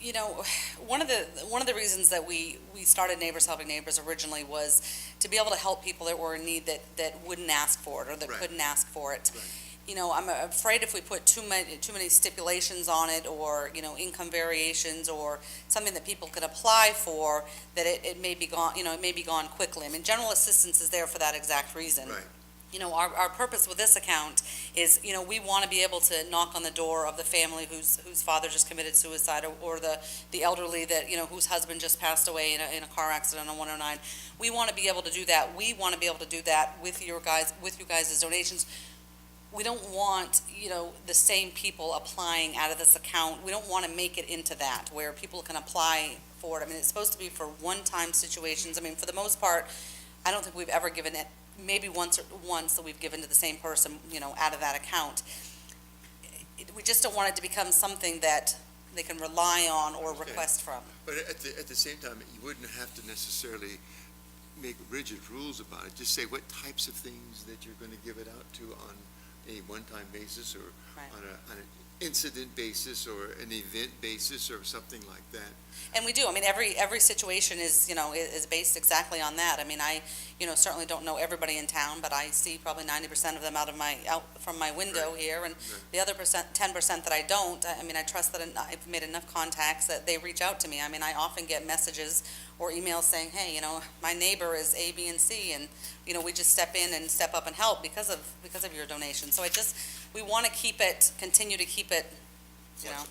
You know, one of the reasons that we started Neighbors Helping Neighbors originally was to be able to help people that were in need that wouldn't ask for it or that Right. couldn't ask for it. Right. You know, I'm afraid if we put too many stipulations on it, or, you know, income variations or something that people could apply for, that it may be gone, you know, it may be gone quickly. I mean, general assistance is there for that exact reason. Right. You know, our purpose with this account is, you know, we want to be able to knock on the door of the family whose father just committed suicide, or the elderly that, you know, whose husband just passed away in a car accident on 109. We want to be able to do that. We want to be able to do that with you guys' donations. We don't want, you know, the same people applying out of this account. We don't want to make it into that, where people can apply for it. I mean, it's supposed to be for one-time situations. I mean, for the most part, I don't think we've ever given it, maybe once that we've given to the same person, you know, out of that account. We just don't want it to become something that they can rely on or request from. But at the same time, you wouldn't have to necessarily make rigid rules about it. Just say what types of things that you're going to give it out to on a one-time basis, or Right. on an incident basis, or an event basis, or something like that. And we do. I mean, every situation is, you know, is based exactly on that. I mean, I, you know, certainly don't know everybody in town, but I see probably 90% of them out from my window here, and the other 10% that I don't, I mean, I trust that I've made enough contacts that they reach out to me. I mean, I often get messages or emails saying, hey, you know, my neighbor is A, B, and C, and, you know, we just step in and step up and help because of your donation. So we want to continue to keep it, you know,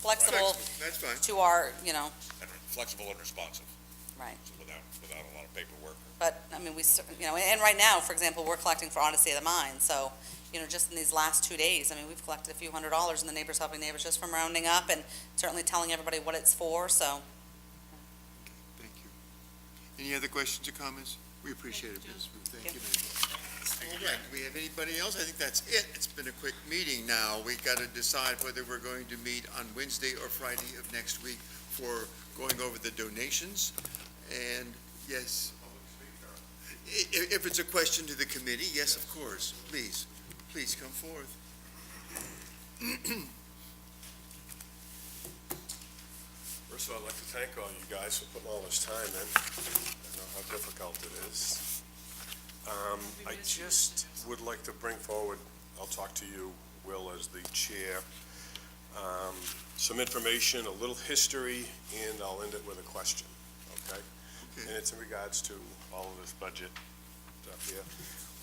flexible That's fine. to our, you know, And flexible and responsive. Right. So without a lot of paperwork. but, I mean, you know, and right now, for example, we're collecting for Odyssey of the Mind, so, you know, just in these last 2 days, I mean, we've collected a few $100s in the Neighbors Helping Neighbors just from rounding up and certainly telling everybody what it's for, so. Thank you. Any other questions or comments? We appreciate it, Ms. Wu. Thank you very much. All right, do we have anybody else? I think that's it. It's been a quick meeting now. We got to decide whether we're going to meet on Wednesday or Friday of next week for going over the donations. And yes, if it's a question to the committee, yes, of course. Please come forth. First of all, I'd like to thank all you guys for putting all this time in. I know how difficult it is. I just would like to bring forward, I'll talk to you, Will, as the chair, some information, a little history, and I'll end it with a question, okay? And it's in regards to all of this budget stuff here.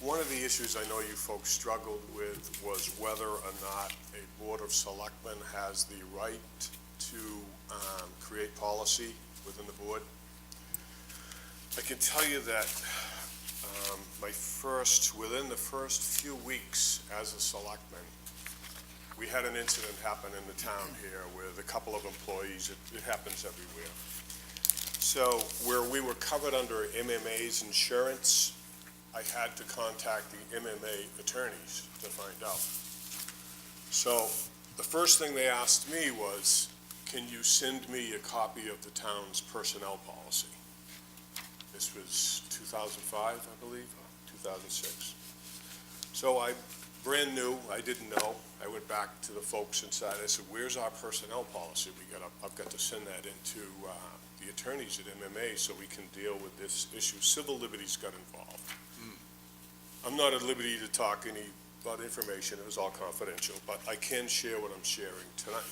One of the issues I know you folks struggled with was whether or not a Board of Selectmen has the right to create policy within the board. I can tell you that within the first few weeks as a selectman, we had an incident happen in the town here with a couple of employees. It happens everywhere. So where we were covered under MMA's insurance, I had to contact the MMA attorneys to find out. So the first thing they asked me was, can you send me a copy of the town's personnel policy? This was 2005, I believe, 2006. So brand new, I didn't know. I went back to the folks inside. I said, where's our personnel policy? I've got to send that into the attorneys at MMA so we can deal with this issue. Civil liberties got involved. I'm not at liberty to talk about information. It was all confidential, but I can share what I'm sharing tonight.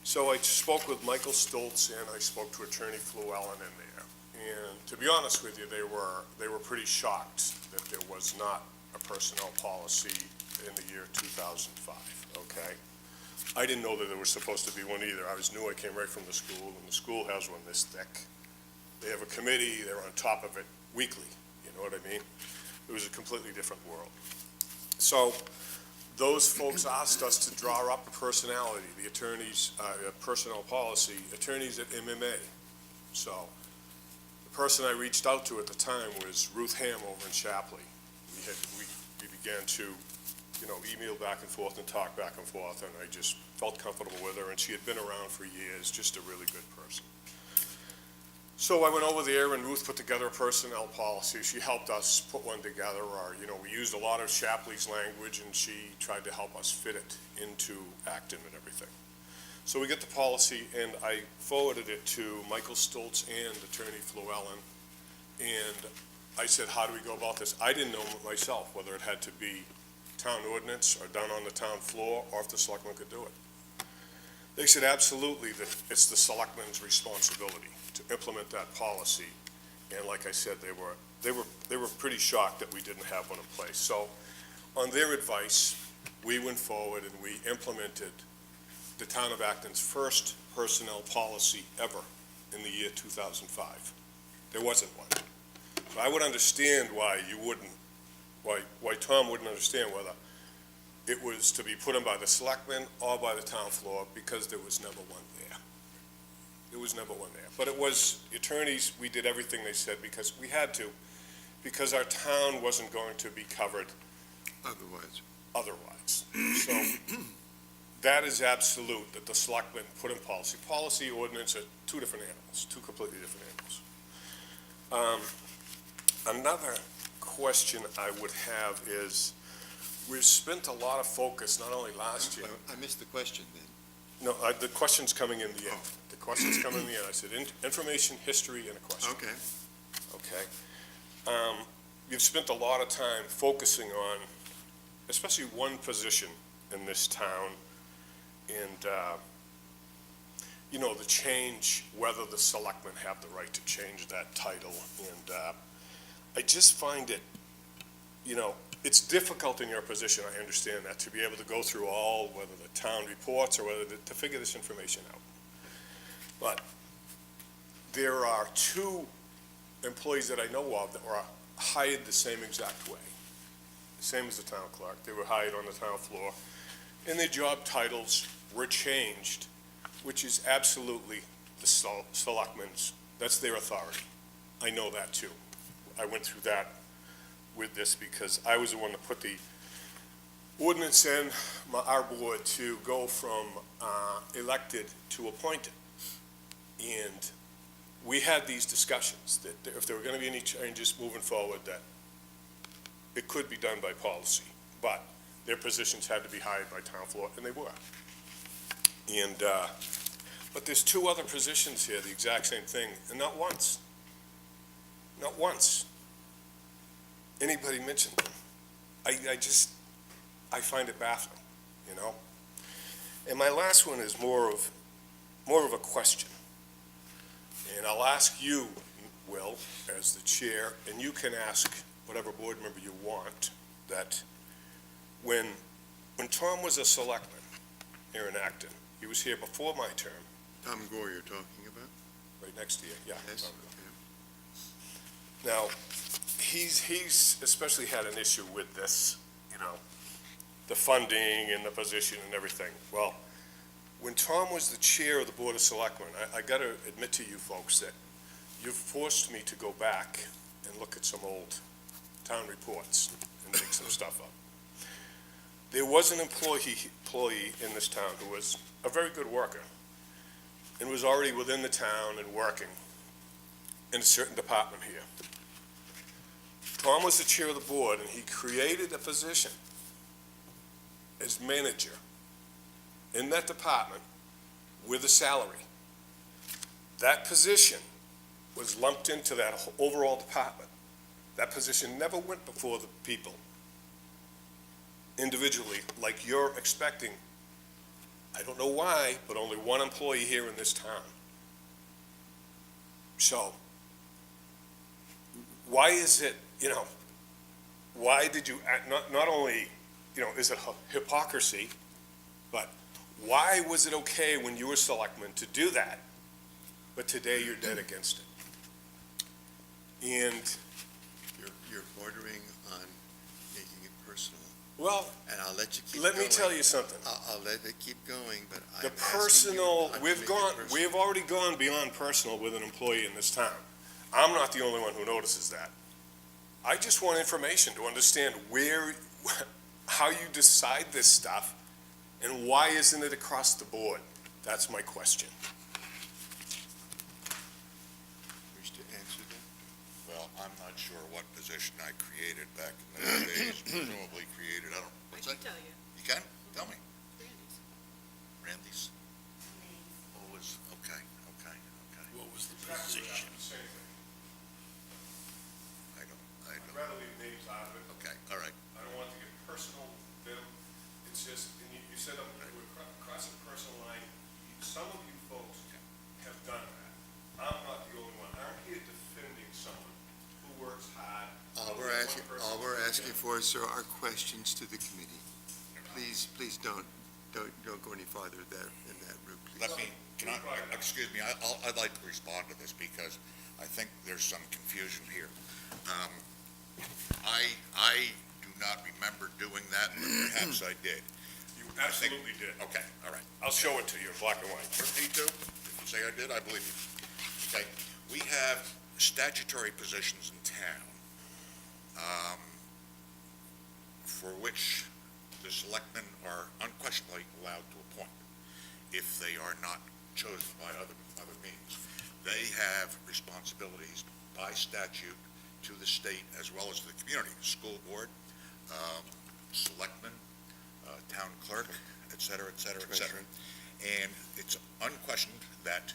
So I spoke with Michael Stoltz and I spoke to Attorney Llewellyn in there. And to be honest with you, they were pretty shocked that there was not a personnel policy in the year 2005, okay? I didn't know that there was supposed to be one either. I was new, I came right from the school, and the school has one this thick. They have a committee, they're on top of it weekly, you know what I mean? It was a completely different world. So those folks asked us to draw up a personality, the attorneys, personnel policy, attorneys at MMA. So the person I reached out to at the time was Ruth Ham over in Shapley. We began to, email back and forth and talk back and forth, and I just felt comfortable with her, and she had been around for years, just a really good person. So I went over there, and Ruth put together a personnel policy. She helped us put one together, or, we used a lot of Shapley's language, and she tried to help us fit it into Acton and everything. So we get the policy, and I forwarded it to Michael Stoltz and Attorney Llewellyn, and I said, how do we go about this? I didn't know myself whether it had to be town ordinance or done on the town floor, or if the selectmen could do it. They said absolutely that it's the selectmen's responsibility to implement that policy. And like I said, they were pretty shocked that we didn't have one in place. So on their advice, we went forward and we implemented the town of Acton's first personnel policy ever in the year 2005. There wasn't one. So I would understand why why Tom wouldn't understand whether it was to be put in by the selectmen or by the town floor, because there was never one there. There was never one there. But it was, the attorneys, we did everything they said because we had to, because our town wasn't going to be covered otherwise. So that is absolute, that the selectmen put in policy. Policy, ordinance are two different animals, two completely different animals. Another question I would have is, we've spent a lot of focus, not only last year. I missed the question then. No, the question's coming in the end. The question's coming in the end. I said information, history, and a question. Okay. Okay. You've spent a lot of time focusing on, especially one position in this town, and, the change, whether the selectmen have the right to change that title. And I just find it, it's difficult in your position, I understand that, to be able to go through all, whether the town reports or whether to figure this information out. But there are two employees that I know of that were hired the same exact way, same as the town clerk. They were hired on the town floor, and their job titles were changed, which is absolutely the selectmen's, that's their authority. I know that too. I went through that with this because I was the one that put the ordinance in our board to go from elected to appointed. And we had these discussions that if there were going to be any changes moving forward, that it could be done by policy, but their positions had to be hired by town floor, and they were. And but there's two other positions here, the exact same thing, and not once anybody mentioned them. I find it baffling, And my last one is more of a question. And I'll ask you, Will, as the chair, and you can ask whatever board member you want, that when Tom was a selectman here in Acton, he was here before my term. Tom Gore you're talking about? Right next to you, yeah. Yes. Now, he's especially had an issue with this, the funding and the position and everything. Well, when Tom was the chair of the Board of Selectmen, I got to admit to you folks that you've forced me to go back and look at some old town reports and make some stuff up. There was an employee in this town who was a very good worker and was already within the town and working in a certain department here. Tom was the chair of the board, and he created a position as manager in that department with a salary. That position was lumped into that overall department. That position never went before the people individually, like you're expecting. I don't know why, but only one employee here in this town. So, why is it, why did you, not only, is it hypocrisy, but why was it okay when you were selectman to do that, but today you're dead against it? And, You're bordering on making it personal, well, and I'll let you keep let going. me tell you something. I'll let it keep going, but I'm The asking you personal, not to we've make it gone, personal. we've already gone beyond personal with an employee in this town. I'm not the only one who notices that. I just want information to understand how you decide this stuff, and why isn't it across the board? That's my question. Wish to answer that? Well, I'm not sure what position I created back in those days, presumably created, I don't, I what's can that? tell you. You can? Tell me. Randy's. Randy's? Oh, was, okay. What was the position? I I'd don't, rather leave names out of it. okay, all right. I don't want to get personal with them. It's just, and you said across a personal line, some of you folks have done that. I'm not the only one. I'm here defending someone who works hard. All we're asking for, sir, are questions to the committee. Please don't go any farther in that route, please. Let me, excuse me, I'd like to respond to this because I think there's some confusion here. I do not remember doing that, but perhaps I did. You absolutely did. Okay, all right. I'll show it to you in black and white. Me too. If you say I did, I believe you. Okay, we have statutory positions in town, for which the selectmen are unquestionably allowed to appoint if they are not chosen by other means. They have responsibilities by statute to the state as well as the community, school board, selectmen, town clerk, et cetera, et cetera, et cetera. And it's unquestioned that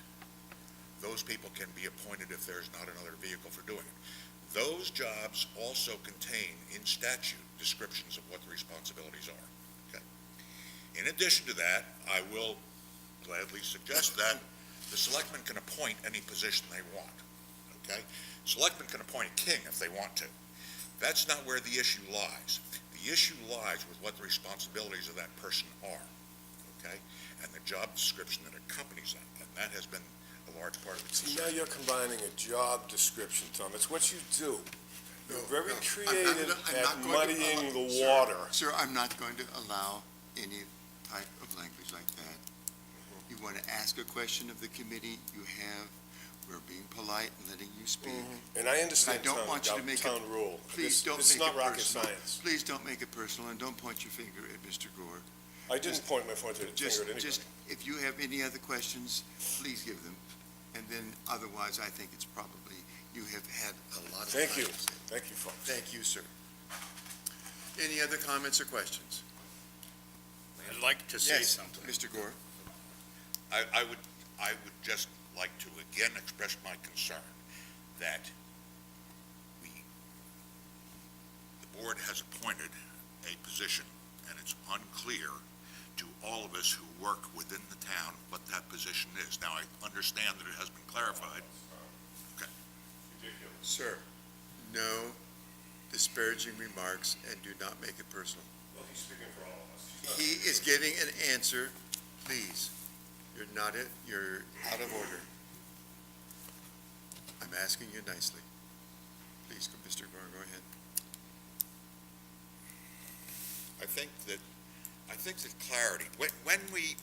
those people can be appointed if there's not another vehicle for doing it. Those jobs also contain in statute descriptions of what the responsibilities are. Okay. In addition to that, I will gladly suggest that the selectmen can appoint any position they want. Okay? Selectmen can appoint a king if they want to. That's not where the issue lies. The issue lies with what the responsibilities of that person are. Okay? And the job description that accompanies that. And that has been a large part of it. See, now you're combining a job description, Tom. It's what you do. You're very I'm creative not at going to muddying the sir, water. Sir, I'm not going to allow any type of language like that. You want to ask a question of the committee, we're being polite and letting you speak. And I understand I don't want you to make town rule. Please don't It's make not it rocket personal. science. Please don't make it personal, and don't point your finger at Mr. Gore. I didn't point my finger at anybody. Just, if you have any other questions, please give them. And then otherwise, I think it's probably, you have had a lot of time. Thank you. to say. Thank you, folks. Thank you, sir. Any other comments or questions? I'd like to say Yes, something. Mr. Gore. I would just like to again express my concern that the board has appointed a position, and it's unclear to all of us who work within the town what that position is. Now, I understand that it has been clarified. Ridiculous. Sir, no disparaging remarks, and do not make it personal. Well, he's speaking for all of us. He is giving an answer, please. You're out of order. I'm asking you nicely. Please, Mr. Gore, go ahead. I think that clarity, when we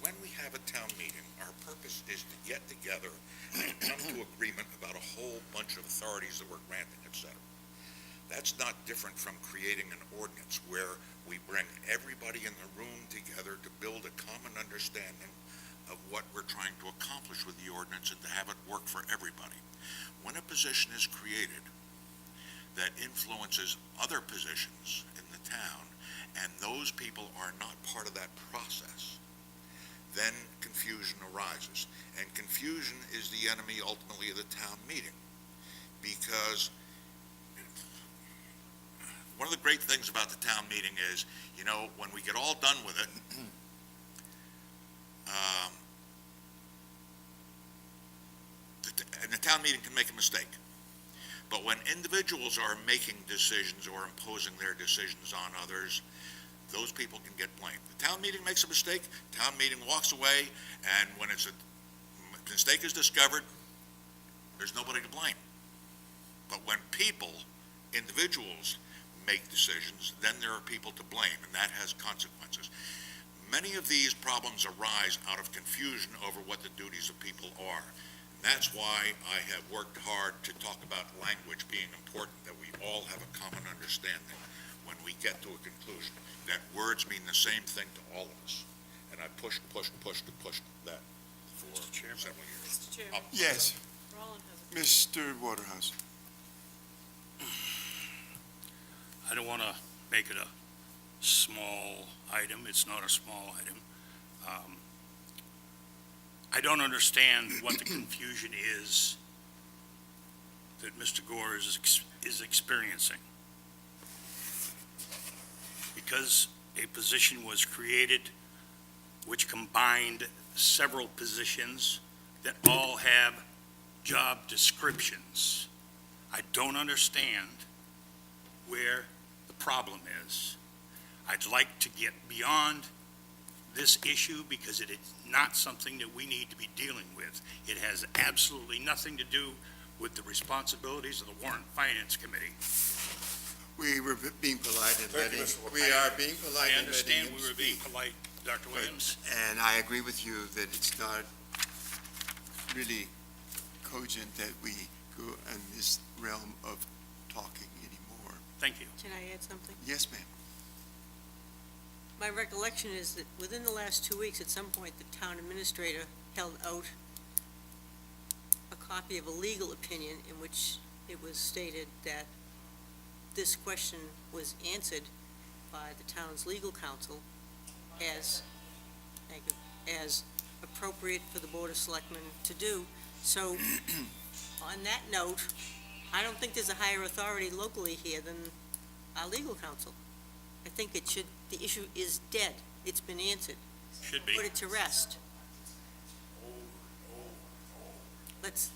have a town meeting, our purpose is to get together and come to agreement about a whole bunch of authorities that we're granting, et cetera. That's not different from creating an ordinance where we bring everybody in the room together to build a common understanding of what we're trying to accomplish with the ordinance and to have it work for everybody. When a position is created that influences other positions in the town, and those people are not part of that process, then confusion arises. And confusion is the enemy ultimately of the town meeting. Because one of the great things about the town meeting is, when we get all done with it, and the town meeting can make a mistake. But when individuals are making decisions or imposing their decisions on others, those people can get blamed. The town meeting makes a mistake, town meeting walks away, and when a mistake is discovered, there's nobody to blame. But when people, individuals, make decisions, then there are people to blame, and that has consequences. Many of these problems arise out of confusion over what the duties of people are. And that's why I have worked hard to talk about language being important, that we all have a common understanding when we get to a conclusion, that words mean the same thing to all of us. And I pushed that for several years. Mr. Chairman, Yes, Roland has a Mr. Waterhouse. I don't want to make it a small item. It's not a small item. I don't understand what the confusion is that Mr. Gore is experiencing. Because a position was created which combined several positions that all have job descriptions. I don't understand where the problem is. I'd like to get beyond this issue because it is not something that we need to be dealing with. It has absolutely nothing to do with the responsibilities of the Warrant and Finance Committee. We were being polite and Thank you, letting, Mr. we Williams. are being polite I and letting understand him we were being speak. polite, Dr. Williams. And I agree with you that it's not really cogent that we go in this realm of talking anymore. Thank you. Can I add something? Yes, ma'am. My recollection is that within the last 2 weeks, at some point, the town administrator held out a copy of a legal opinion in which it was stated that this question was answered by the town's legal counsel as appropriate for the Board of Selectmen to do. So, on that note, I don't think there's a higher authority locally here than our legal counsel. I think the issue is dead. It's been answered. Should be. Put it to rest.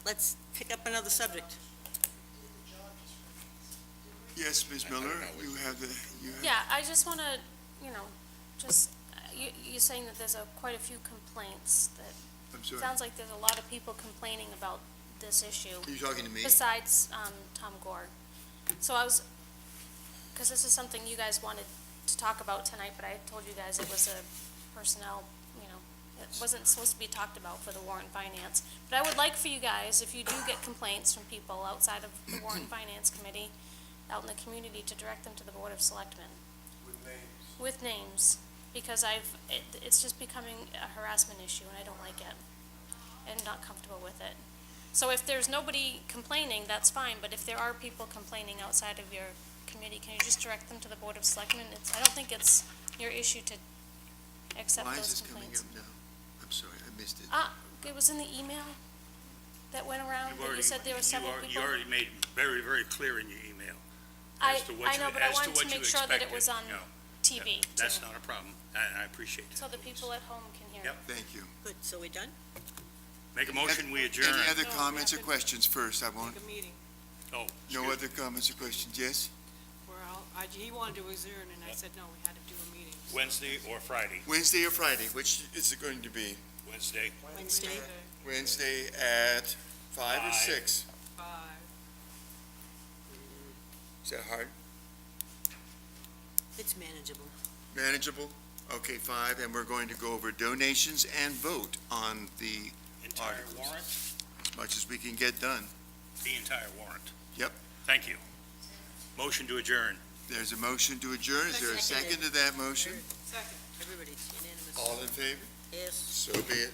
Let's pick up another subject. Yes, Ms. Miller, you have Yeah, I just want to, you're saying that there's quite a few complaints that, I'm sorry, sounds like there's a lot of people complaining about this issue, are you talking to me? besides Tom Gore. So because this is something you guys wanted to talk about tonight, but I told you guys it was a personnel, it wasn't supposed to be talked about for the Warrant and Finance. But I would like for you guys, if you do get complaints from people outside of the Warrant and Finance Committee, out in the community, to direct them to the Board of Selectmen. With names, because it's just becoming a harassment issue, and I don't like it, and not comfortable with it. So if there's nobody complaining, that's fine, but if there are people complaining outside of your committee, can you just direct them to the Board of Selectmen? I don't think it's your issue to accept Why is those this coming complaints. up now? I'm sorry, I missed it. It was in the email that went around, that you said there were several people. You already made it very, very clear in your email. I as to what know, you- but I as to wanted what to you make sure that it expected. was on No, TV, That's too, not a problem, and I appreciate it. so the people at home can hear it. Yep. Thank you. Good, so we done? Make a motion, we adjourn. Any other No, comments or we have to- questions first? I won't, Take a meeting. Oh, no excuse- other comments or questions, yes? He wanted to adjourn, and I said, no, we had to do a meeting. Wednesday or Friday? Wednesday or Friday, which is it going to be? Wednesday. Wednesday? Wednesday at 5 or 6? 5. Is that hard? It's manageable. Manageable? Okay, 5, and we're going to go over donations and vote on the Entire Articles. warrant? as much as we can get done. The entire warrant? Yep. Thank you. Motion to adjourn. There's a motion to adjourn. Is there a second to that motion? Second. Everybody's unanimous. All in favor? Yes. So be it.